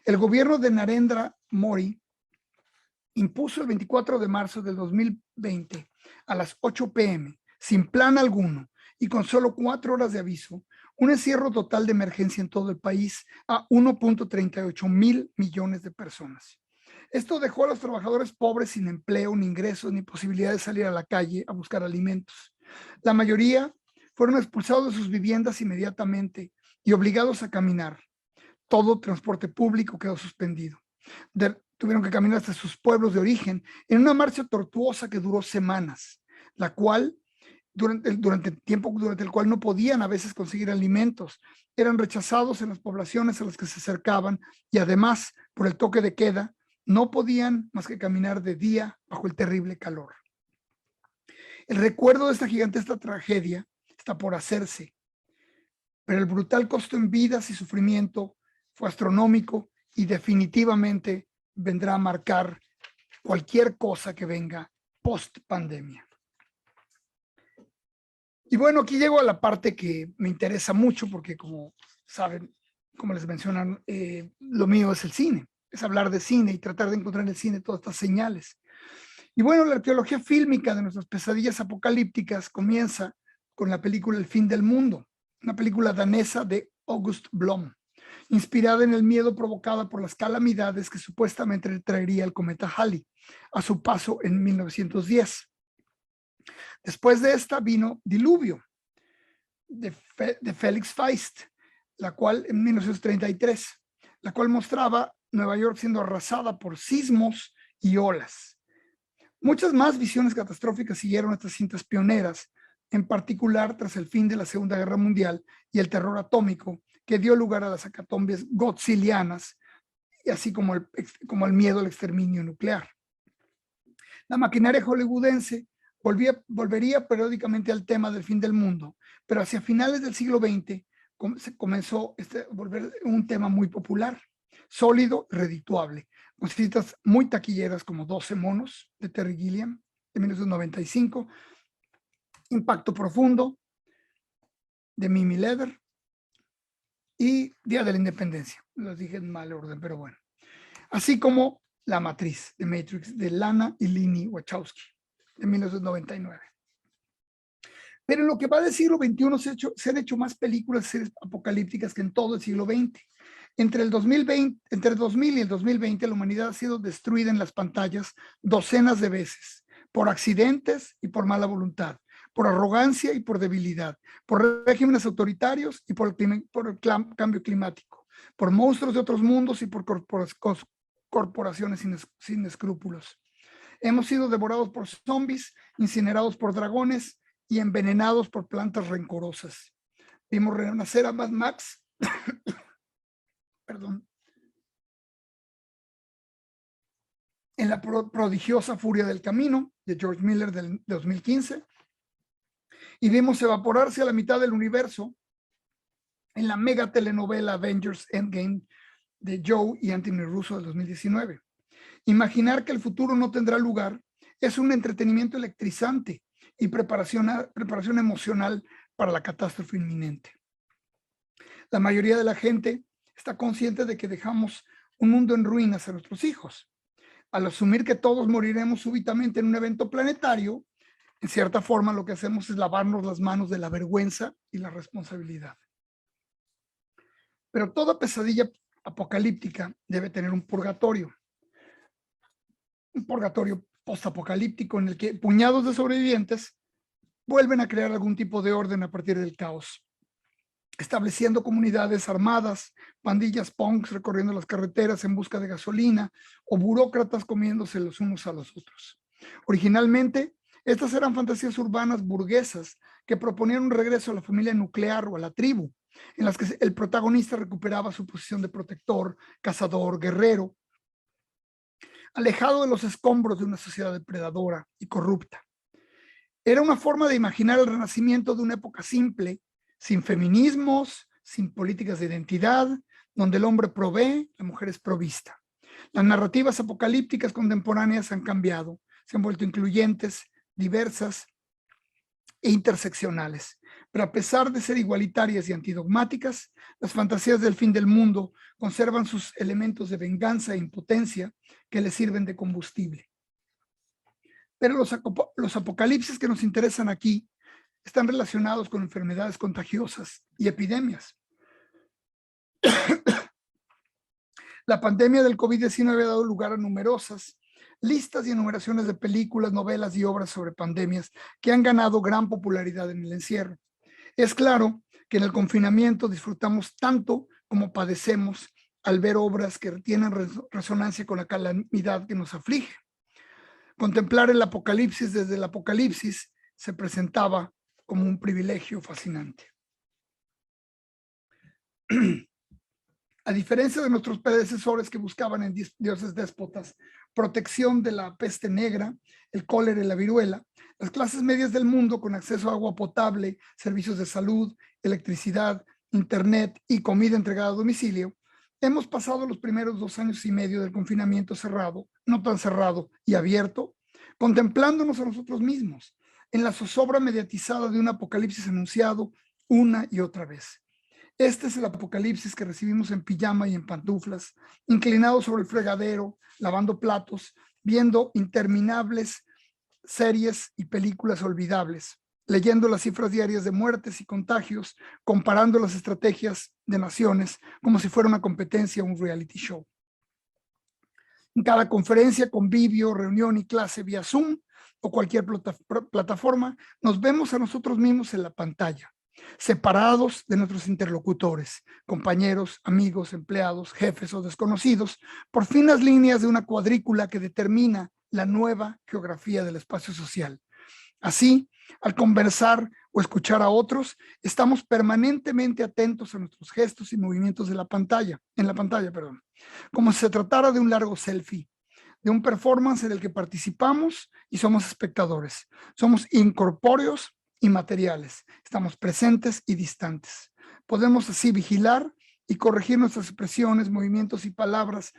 El gobierno de Narendra Modi impuso el 24 de marzo del 2020 a las 8 p.m., sin plan alguno y con solo 4 horas de aviso, un encierro total de emergencia en todo el país a 1.38 mil millones de personas. Esto dejó a los trabajadores pobres sin empleo, ni ingresos, ni posibilidad de salir a la calle a buscar alimentos. La mayoría fueron expulsados de sus viviendas inmediatamente y obligados a caminar. Todo transporte público quedó suspendido. Tuvieron que caminar hasta sus pueblos de origen en una marcha tortuosa que duró semanas, la cual durante el cual no podían a veces conseguir alimentos, eran rechazados en las poblaciones a las que se acercaban y además, por el toque de queda, no podían más que caminar de día bajo el terrible calor. El recuerdo de esta gigantesca tragedia está por hacerse, pero el brutal costo en vidas y sufrimiento fue astronómico y definitivamente vendrá a marcar cualquier cosa que venga post pandemia. Y bueno, aquí llego a la parte que me interesa mucho porque, como saben, como les mencionan, lo mío es el cine, es hablar de cine y tratar de encontrar en el cine todas estas señales. Y bueno, la arqueología fílmica de nuestras pesadillas apocalípticas comienza con la película El fin del mundo, una película danesa de August Blom, inspirada en el miedo provocado por las calamidades que supuestamente le traería el cometa Halley a su paso en 1910. Después de esta vino Diluvio, de Felix Feist, la cual en 1933, la cual mostraba Nueva York siendo arrasada por sismos y olas. Muchas más visiones catastróficas siguieron estas cintas pioneras, en particular tras el fin de la Segunda Guerra Mundial y el terror atómico que dio lugar a las hecatombes godzillianas, y así como el miedo al exterminio nuclear. La maquinaria hollywoodense volvería periódicamente al tema del fin del mundo, pero hacia finales del siglo XX se comenzó a volver un tema muy popular, sólido y redituable, con citas muy taquilleras como 12 monos de Terry Gilliam de 1995, Impacto Profundo de Mimi Leder y Día de la Independencia. Los dije en mal orden, pero bueno. Así como La Matriz de Matrix de Lana y Lini Wachowski de 1999. Pero en lo que va del siglo XXI se han hecho más películas y series apocalípticas que en todo el siglo XX. Entre el 2000 y el 2020, la humanidad ha sido destruida en las pantallas docenas de veces, por accidentes y por mala voluntad, por arrogancia y por debilidad, por regímenes autoritarios y por el cambio climático, por monstruos de otros mundos y por corporaciones sin escrúpulos. Hemos sido devorados por zombies, incinerados por dragones y envenenados por plantas rencorosas. Vimos renacer a Mad Max, perdón, en la prodigiosa Furia del Camino de George Miller del 2015, y vimos evaporarse a la mitad del universo en la mega telenovela Avengers Endgame de Joe y Anthony Russo del 2019. Imaginar que el futuro no tendrá lugar es un entretenimiento electrizante y preparación emocional para la catástrofe inminente. La mayoría de la gente está consciente de que dejamos un mundo en ruinas a nuestros hijos. Al asumir que todos moriremos súbitamente en un evento planetario, en cierta forma lo que hacemos es lavarnos las manos de la vergüenza y la responsabilidad. Pero toda pesadilla apocalíptica debe tener un purgatorio postapocalíptico en el que puñados de sobrevivientes vuelven a crear algún tipo de orden a partir del caos, estableciendo comunidades armadas, pandillas punks recorriendo las carreteras en busca de gasolina o burócratas comiéndose los unos a los otros. Originalmente, estas eran fantasías urbanas burguesas que proponían un regreso a la familia nuclear o a la tribu, en las que el protagonista recuperaba su posición de protector, cazador, guerrero, alejado de los escombros de una sociedad depredadora y corrupta. Era una forma de imaginar el renacimiento de una época simple, sin feminismos, sin políticas de identidad, donde el hombre provee, la mujer es provista. Las narrativas apocalípticas contemporáneas han cambiado, se han vuelto incluyentes, diversas e interseccionales. Pero a pesar de ser igualitarias y antidogmáticas, las fantasías del fin del mundo conservan sus elementos de venganza e impotencia que les sirven de combustible. Pero los apocalipsis que nos interesan aquí están relacionados con enfermedades contagiosas y epidemias. La pandemia del COVID-19 ha dado lugar a numerosas listas y enumeraciones de películas, novelas y obras sobre pandemias que han ganado gran popularidad en el encierro. Es claro que en el confinamiento disfrutamos tanto como padecemos al ver obras que tienen resonancia con la calamidad que nos aflige. Contemplar el apocalipsis desde el apocalipsis se presentaba como un privilegio fascinante. A diferencia de nuestros predecesores que buscaban en dioses déspotas protección de la peste negra, el cólera y la viruela, las clases medias del mundo, con acceso a agua potable, servicios de salud, electricidad, internet y comida entregada a domicilio, hemos pasado los primeros 2 años y medio del confinamiento cerrado, no tan cerrado y abierto, contemplándonos a nosotros mismos en la zozobra mediatizada de un apocalipsis anunciado una y otra vez. Este es el apocalipsis que recibimos en pijama y en pantuflas, inclinados sobre el fregadero, lavando platos, viendo interminables series y películas olvidables, leyendo las cifras diarias de muertes y contagios, comparando las estrategias de naciones como si fuera una competencia o un reality show. En cada conferencia, convivio, reunión y clase vía Zoom o cualquier plataforma, nos vemos a nosotros mismos en la pantalla, separados de nuestros interlocutores, compañeros, amigos, empleados, jefes o desconocidos, por finas líneas de una cuadrícula que determina la nueva geografía del espacio social. Así, al conversar o escuchar a otros, estamos permanentemente atentos a nuestros gestos y movimientos en la pantalla, como si se tratara de un largo selfie, de un performance en el que participamos y somos espectadores. Somos incorpóreos y materiales, estamos presentes y distantes. Podemos así vigilar y corregir nuestras expresiones, movimientos y palabras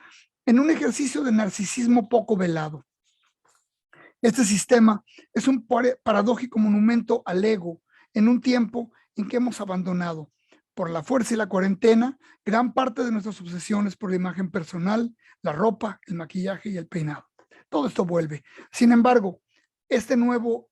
en un ejercicio de narcisismo poco velado. Este sistema es un paradójico monumento al ego en un tiempo en que hemos abandonado, por la fuerza y la cuarentena, gran parte de nuestras obsesiones por la imagen personal, la ropa, el maquillaje y el peinado. Todo esto vuelve. Sin embargo, este nuevo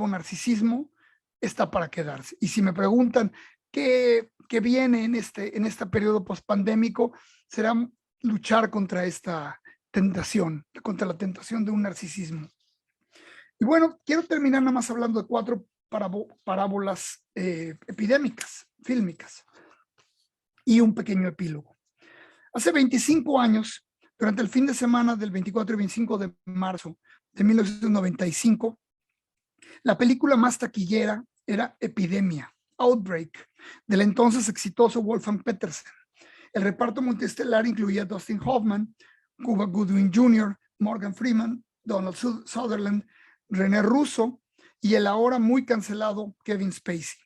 narcisismo está para quedarse. Y si me preguntan qué viene en este periodo pospandémico, será luchar contra esta tentación, contra la tentación de un narcisismo. Y bueno, quiero terminar nada más hablando de 4 parábolas epidémicas, fílmicas, y un pequeño epílogo. Hace 25 años, durante el fin de semana del 24 y 25 de marzo de 1995, la película más taquillera era Epidemia, Outbreak, del entonces exitoso Wolfgang Petersen. El reparto multiestelar incluía a Dustin Hoffman, Cuba Gooding Jr., Morgan Freeman, Donald Sutherland, René Russo y el ahora muy cancelado Kevin Spacey.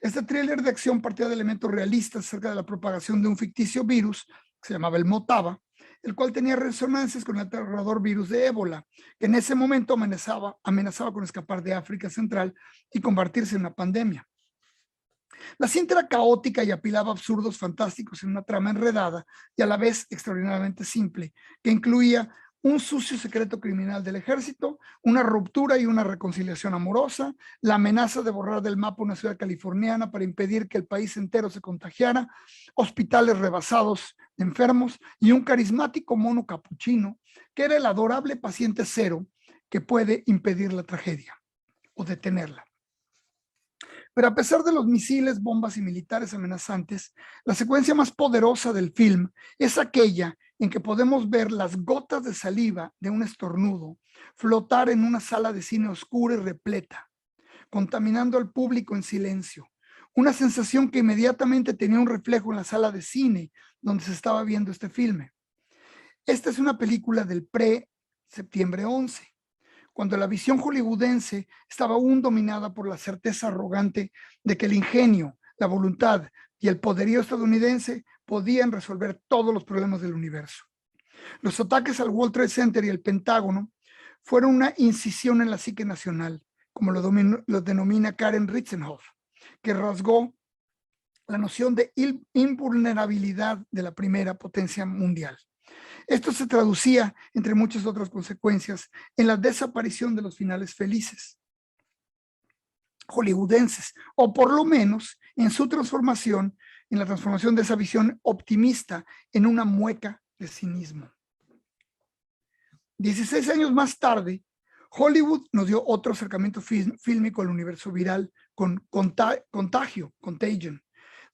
Este thriller de acción partía de elementos realistas acerca de la propagación de un ficticio virus que se llamaba el Motaba, el cual tenía resonancias con el aterrador virus de ébola, que en ese momento amenazaba con escapar de África Central y convertirse en una pandemia. La cinta era caótica y apilaba absurdos fantásticos en una trama enredada y a la vez extraordinariamente simple, que incluía un sucio secreto criminal del ejército, una ruptura y una reconciliación amorosa, la amenaza de borrar del mapa una ciudad californiana para impedir que el país entero se contagiara, hospitales rebasados de enfermos y un carismático mono capuchino que era el adorable paciente cero que puede impedir la tragedia o detenerla. Pero a pesar de los misiles, bombas y militares amenazantes, la secuencia más poderosa del film es aquella en que podemos ver las gotas de saliva de un estornudo flotar en una sala de cine oscura y repleta, contaminando al público en silencio. Una sensación que inmediatamente tenía un reflejo en la sala de cine donde se estaba viendo este filme. Esta es una película del pre-septiembre 11. Cuando la visión hollywoodense estaba aún dominada por la certeza arrogante de que el ingenio, la voluntad y el poderío estadounidense podían resolver todos los problemas del universo. Los ataques al World Trade Center y el Pentágono fueron una incisión en la psique nacional, como lo denomina Karen Ritzenhoff, que rasgó la noción de invulnerabilidad de la primera potencia mundial. Esto se traducía, entre muchas otras consecuencias, en la desaparición de los finales felices. hollywoodenses, o por lo menos en su transformación, en la transformación de esa visión optimista en una mueca de cinismo. 16 años más tarde, Hollywood nos dio otro acercamiento fílmico al universo viral con Contagio, Contagion,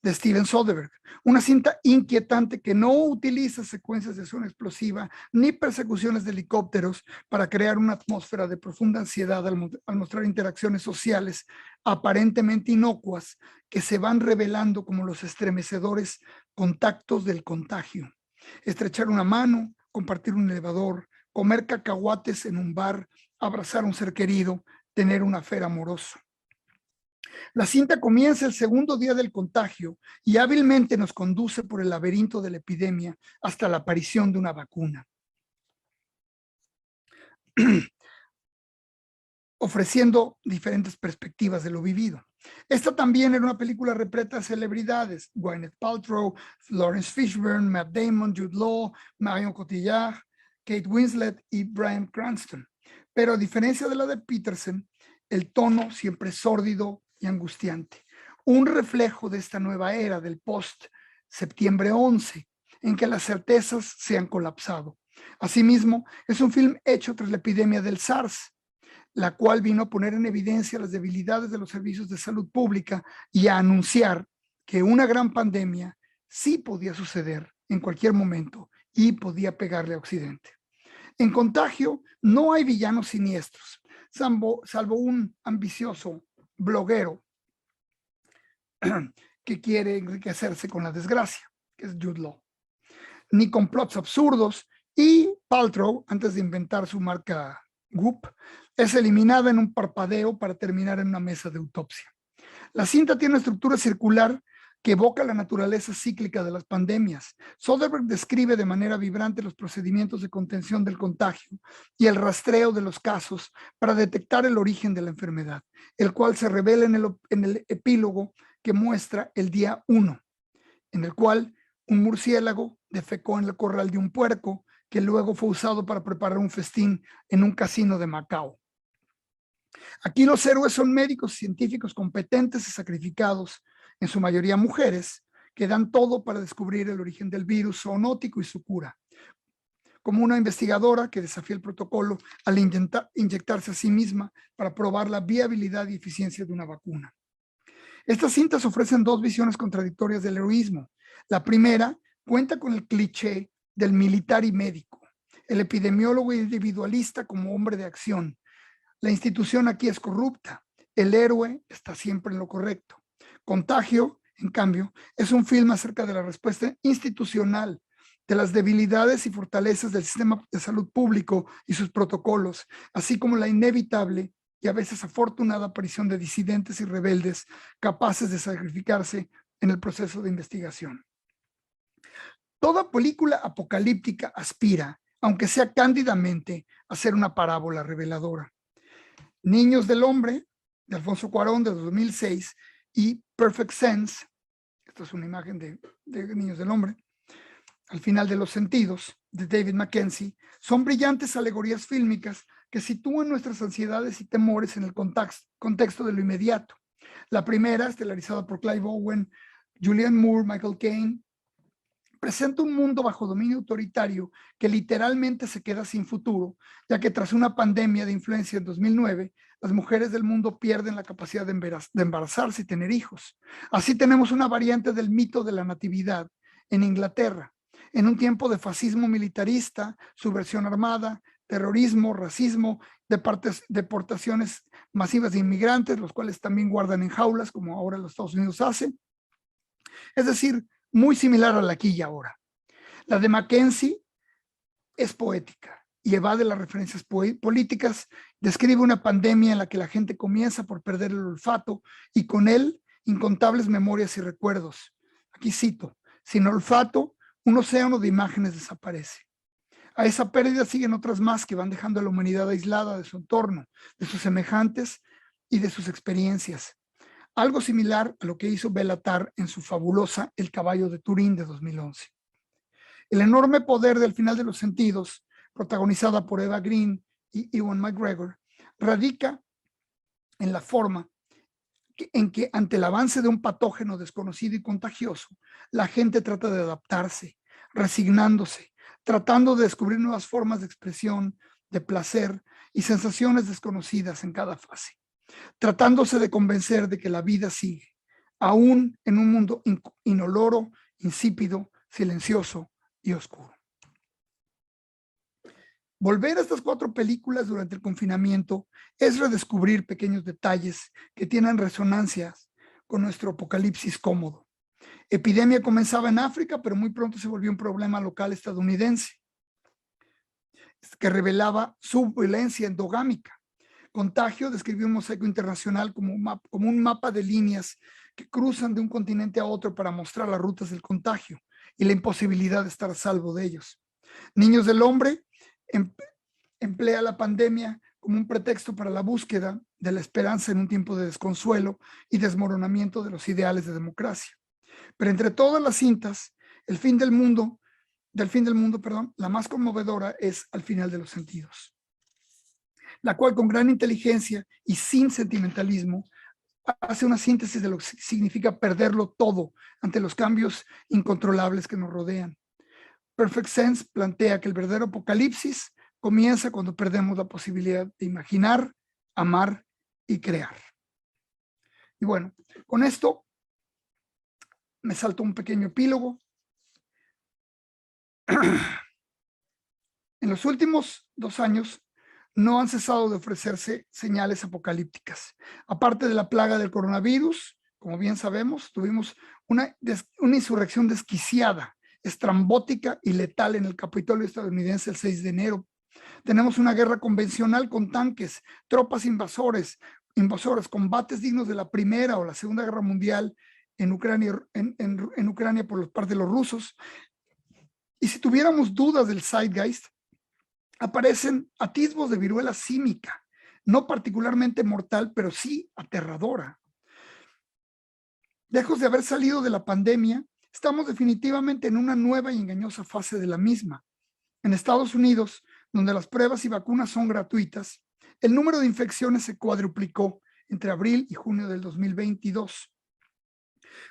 de Steven Soderbergh, una cinta inquietante que no utiliza secuencias de acción explosiva ni persecuciones de helicópteros para crear una atmósfera de profunda ansiedad al mostrar interacciones sociales aparentemente inocuas que se van revelando como los estremecedores contactos del contagio. Estrechar una mano, compartir un elevador, comer cacahuates en un bar, abrazar a un ser querido, tener un affair amoroso. La cinta comienza el segundo día del contagio y hábilmente nos conduce por el laberinto de la epidemia hasta la aparición de una vacuna, ofreciendo diferentes perspectivas de lo vivido. Esta también era una película repleta de celebridades: Gwyneth Paltrow, Lawrence Fishburne, Matt Damon, Jude Law, Marion Cotillard, Kate Winslet y Bryan Cranston. Pero a diferencia de la de Peterson, el tono siempre es sórdido y angustiante, un reflejo de esta nueva era del post-septiembre 11, en que las certezas se han colapsado. Asimismo, es un film hecho tras la epidemia del SARS, la cual vino a poner en evidencia las debilidades de los servicios de salud pública y a anunciar que una gran pandemia sí podía suceder en cualquier momento y podía pegarle a Occidente. En Contagio no hay villanos siniestros, salvo un ambicioso bloguero que quiere enriquecerse con la desgracia, que es Jude Law, ni complots absurdos, y Paltrow, antes de inventar su marca Goop, es eliminada en un parpadeo para terminar en una mesa de autopsia. La cinta tiene una estructura circular que evoca la naturaleza cíclica de las pandemias. Soderbergh describe de manera vibrante los procedimientos de contención del contagio y el rastreo de los casos para detectar el origen de la enfermedad, el cual se revela en el epílogo que muestra el día 1, en el cual un murciélago defecó en el corral de un puerco que luego fue usado para preparar un festín en un casino de Macao. Aquí los héroes son médicos y científicos competentes y sacrificados, en su mayoría mujeres, que dan todo para descubrir el origen del virus zoonótico y su cura, como una investigadora que desafía el protocolo al inyectarse a sí misma para probar la viabilidad y eficiencia de una vacuna. Estas cintas ofrecen dos visiones contradictorias del heroísmo. La primera cuenta con el cliché del militar y médico, el epidemiólogo individualista como hombre de acción. La institución aquí es corrupta, el héroe está siempre en lo correcto. Contagio, en cambio, es un film acerca de la respuesta institucional, de las debilidades y fortalezas del sistema de salud público y sus protocolos, así como la inevitable y a veces afortunada aparición de disidentes y rebeldes capaces de sacrificarse en el proceso de investigación. Toda película apocalíptica aspira, aunque sea cándidamente, a ser una parábola reveladora. Niños del Hombre, de Alfonso Cuarón, de 2006, y Perfect Sense, esta es una imagen de Niños del Hombre, Al final de los sentidos, de David Mackenzie, son brillantes alegorías fílmicas que sitúan nuestras ansiedades y temores en el contexto de lo inmediato. La primera, estelarizada por Clive Owen, Julianne Moore, Michael Caine, presenta un mundo bajo dominio autoritario que literalmente se queda sin futuro, ya que tras una pandemia de influenza en 2009, las mujeres del mundo pierden la capacidad de embarazarse y tener hijos. Así tenemos una variante del mito de la natividad en Inglaterra, en un tiempo de fascismo militarista, subversión armada, terrorismo, racismo, deportaciones masivas de inmigrantes, los cuales también guardan en jaulas, como ahora los Estados Unidos hacen. Es decir, muy similar a la aquí y ahora. La de Mackenzie es poética y evade las referencias políticas, describe una pandemia en la que la gente comienza por perder el olfato y con él incontables memorias y recuerdos. Aquí cito: sin olfato, un océano de imágenes desaparece. A esa pérdida siguen otras más que van dejando a la humanidad aislada de su entorno, de sus semejantes y de sus experiencias. Algo similar a lo que hizo Béla Tarr en su fabulosa El caballo de Turín de 2011. El enorme poder del final de los sentidos, protagonizada por Eva Green y Ewan McGregor, radica en la forma en que ante el avance de un patógeno desconocido y contagioso, la gente trata de adaptarse, resignándose, tratando de descubrir nuevas formas de expresión, de placer y sensaciones desconocidas en cada fase, tratándose de convencer de que la vida sigue, aún en un mundo inoloro, insípido, silencioso y oscuro. Volver a estas 4 películas durante el confinamiento es redescubrir pequeños detalles que tienen resonancias con nuestro apocalipsis cómodo. Epidemia comenzaba en África, pero muy pronto se volvió un problema local estadounidense que revelaba su violencia endogámica. Contagio describió un mosaico internacional como un mapa de líneas que cruzan de un continente a otro para mostrar las rutas del contagio y la imposibilidad de estar a salvo de ellos. Niños del Hombre emplea la pandemia como un pretexto para la búsqueda de la esperanza en un tiempo de desconsuelo y desmoronamiento de los ideales de democracia. Pero entre todas las cintas, del fin del mundo, la más conmovedora es Al final de los sentidos, la cual con gran inteligencia y sin sentimentalismo hace una síntesis de lo que significa perderlo todo ante los cambios incontrolables que nos rodean. Perfect Sense plantea que el verdadero apocalipsis comienza cuando perdemos la posibilidad de imaginar, amar y crear. Y bueno, con esto me salto un pequeño epílogo. En los últimos 2 años no han cesado de ofrecerse señales apocalípticas. Aparte de la plaga del coronavirus, como bien sabemos, tuvimos una insurrección desquiciada, estrambótica y letal en el Capitolio estadounidense el 6 de enero. Tenemos una guerra convencional con tanques, tropas invasoras, combates dignos de la Primera o la Segunda Guerra Mundial en Ucrania por parte de los rusos. Y si tuviéramos dudas del zeitgeist, aparecen atisbos de viruela símica, no particularmente mortal, pero sí aterradora. Lejos de haber salido de la pandemia, estamos definitivamente en una nueva y engañosa fase de la misma. En Estados Unidos, donde las pruebas y vacunas son gratuitas, el número de infecciones se cuadruplicó entre abril y junio del 2022,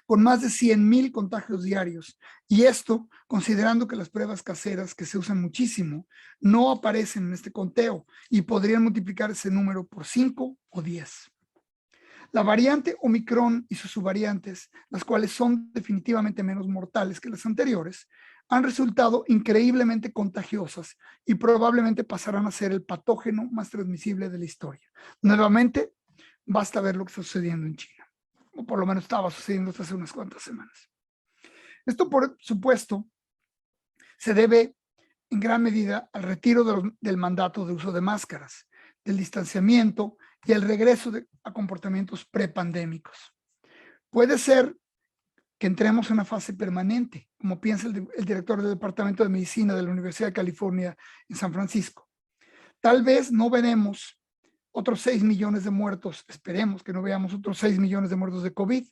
con más de 100,000 contagios diarios. Y esto considerando que las pruebas caseras, que se usan muchísimo, no aparecen en este conteo y podrían multiplicar ese número por 5 o 10. La variante Omicron y sus subvariantes, las cuales son definitivamente menos mortales que las anteriores, han resultado increíblemente contagiosas y probablemente pasarán a ser el patógeno más transmisible de la historia. Nuevamente, basta ver lo que está sucediendo en China, o por lo menos estaba sucediendo hasta hace unas cuantas semanas. Esto, por supuesto, se debe en gran medida al retiro del mandato de uso de máscaras, del distanciamiento y el regreso a comportamientos prepandémicos. Puede ser que entremos en una fase permanente, como piensa el director del Departamento de Medicina de la Universidad de California en San Francisco. Tal vez no veremos otros 6 millones de muertos, esperemos que no veamos otros 6 millones de muertos de COVID.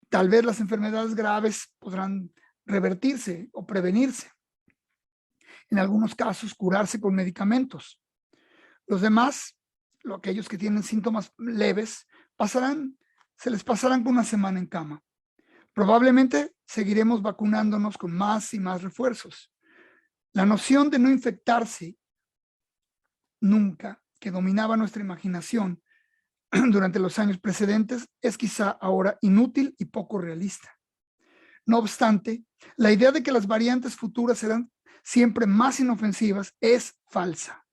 Tal vez las enfermedades graves podrán revertirse o prevenirse. En algunos casos, curarse con medicamentos. Los demás, aquellos que tienen síntomas leves, se les pasarán con una semana en cama. Probablemente seguiremos vacunándonos con más y más refuerzos. La noción de no infectarse nunca, que dominaba nuestra imaginación durante los años precedentes, es quizá ahora inútil y poco realista. No obstante, la idea de que las variantes futuras serán siempre más inofensivas es falsa.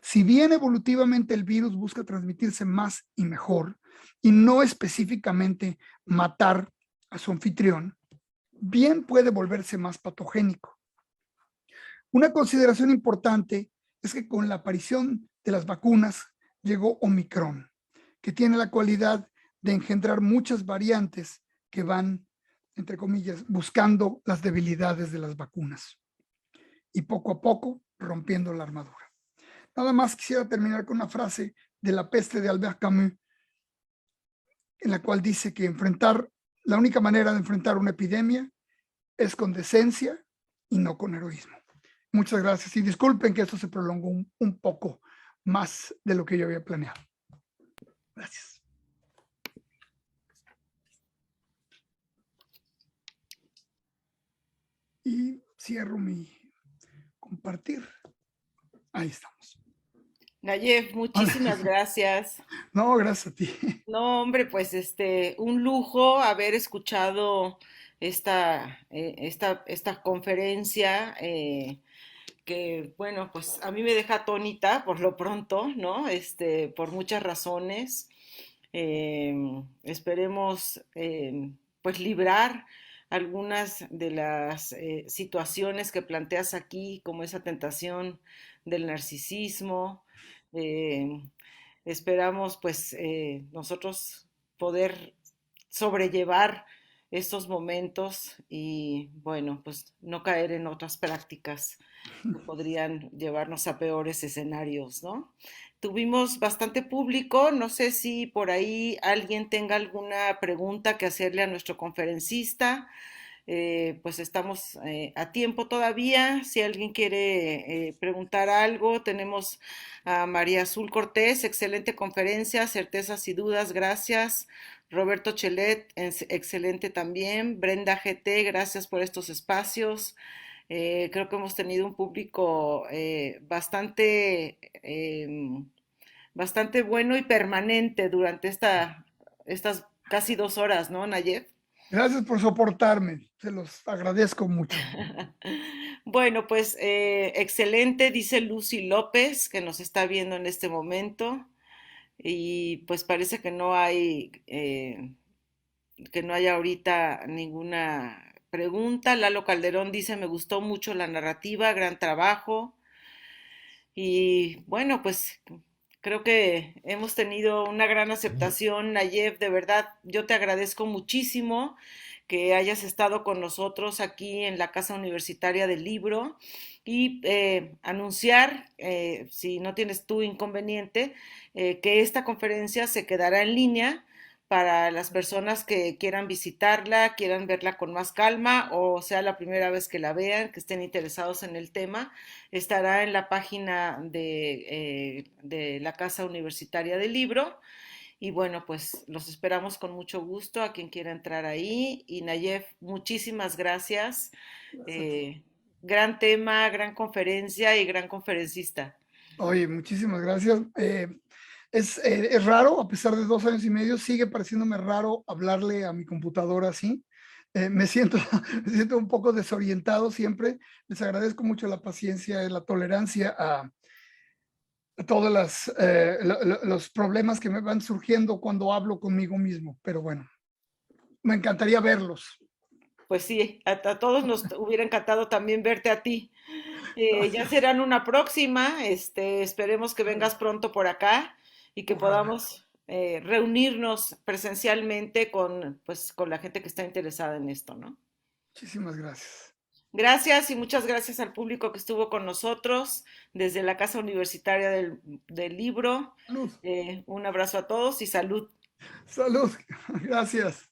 Si bien evolutivamente el virus busca transmitirse más y mejor, y no específicamente matar a su anfitrión, bien puede volverse más patogénico. Una consideración importante es que con la aparición de las vacunas llegó Omicron, que tiene la cualidad de engendrar muchas variantes que van, entre comillas, buscando las debilidades de las vacunas y poco a poco rompiendo la armadura. Nada más quisiera terminar con una frase de La peste de Albert Camus, en la cual dice que la única manera de enfrentar una epidemia es con decencia y no con heroísmo. Muchas gracias y disculpen que esto se prolongó un poco más de lo que yo había planeado. Gracias. y cierro mi compartir. Ahí estamos. Nayef, muchísimas gracias. No, gracias a ti. No, hombre, pues un lujo haber escuchado esta conferencia que, bueno, pues a mí me deja atónita por lo pronto, ¿no? Por muchas razones. Esperemos, pues, librar algunas de las situaciones que planteas aquí, como esa tentación del narcisismo. eh, Esperamos, pues, nosotros poder sobrellevar estos momentos y, bueno, pues no caer en otras prácticas que podrían llevarnos a peores escenarios, ¿no? Tuvimos bastante público, no sé si por ahí alguien tenga alguna pregunta que hacerle a nuestro conferencista. Pues estamos a tiempo todavía. Si alguien quiere preguntar algo, tenemos a María Azul Cortés, excelente conferencia, certezas y dudas, gracias. Roberto Chelet, excelente también. Brenda GT, gracias por estos espacios. Creo que hemos tenido un público bastante bueno y permanente durante estas casi 2 horas, ¿no, Nayef? Gracias por soportarme. Se los agradezco mucho. Bueno, pues excelente, dice Lucy López, que nos está viendo en este momento. Y pues parece que no hay ahorita ninguna pregunta. Lalo Calderón dice, me gustó mucho la narrativa, gran trabajo. Y bueno, pues creo que hemos tenido una gran aceptación, Nayef, de verdad, yo te agradezco muchísimo que hayas estado con nosotros aquí en la Casa Universitaria del Libro y anunciar, si no tienes tú inconveniente, que esta conferencia se quedará en línea para las personas que quieran visitarla, quieran verla con más calma o sea la primera vez que la vean, que estén interesados en el tema. Estará en la página de la Casa Universitaria del Libro. Y bueno, pues los esperamos con mucho gusto a quien quiera entrar ahí. Y Nayef, muchísimas gracias. Gracias a ti. Eh, Gran tema, gran conferencia y gran conferencista. Oye, muchísimas gracias. Es raro, a pesar de 2 años y medio, sigue pareciéndome raro hablarle a mi computadora así. Me siento, me siento un poco desorientado siempre. Les agradezco mucho la paciencia y la tolerancia a todos los problemas que me van surgiendo cuando hablo conmigo mismo. Pero bueno, me encantaría verlos. Pues sí, a todos nos hubiera encantado también verte a ti. Ya Gracias. serán una próxima. Esperemos que vengas pronto por acá y que Ojalá. podamos reunirnos presencialmente pues, con la gente que está interesada en esto, ¿no? Muchísimas gracias. Gracias y muchas gracias al público que estuvo con nosotros desde la Casa Universitaria del Libro. Salud. Un abrazo a todos y salud. Salud. Gracias.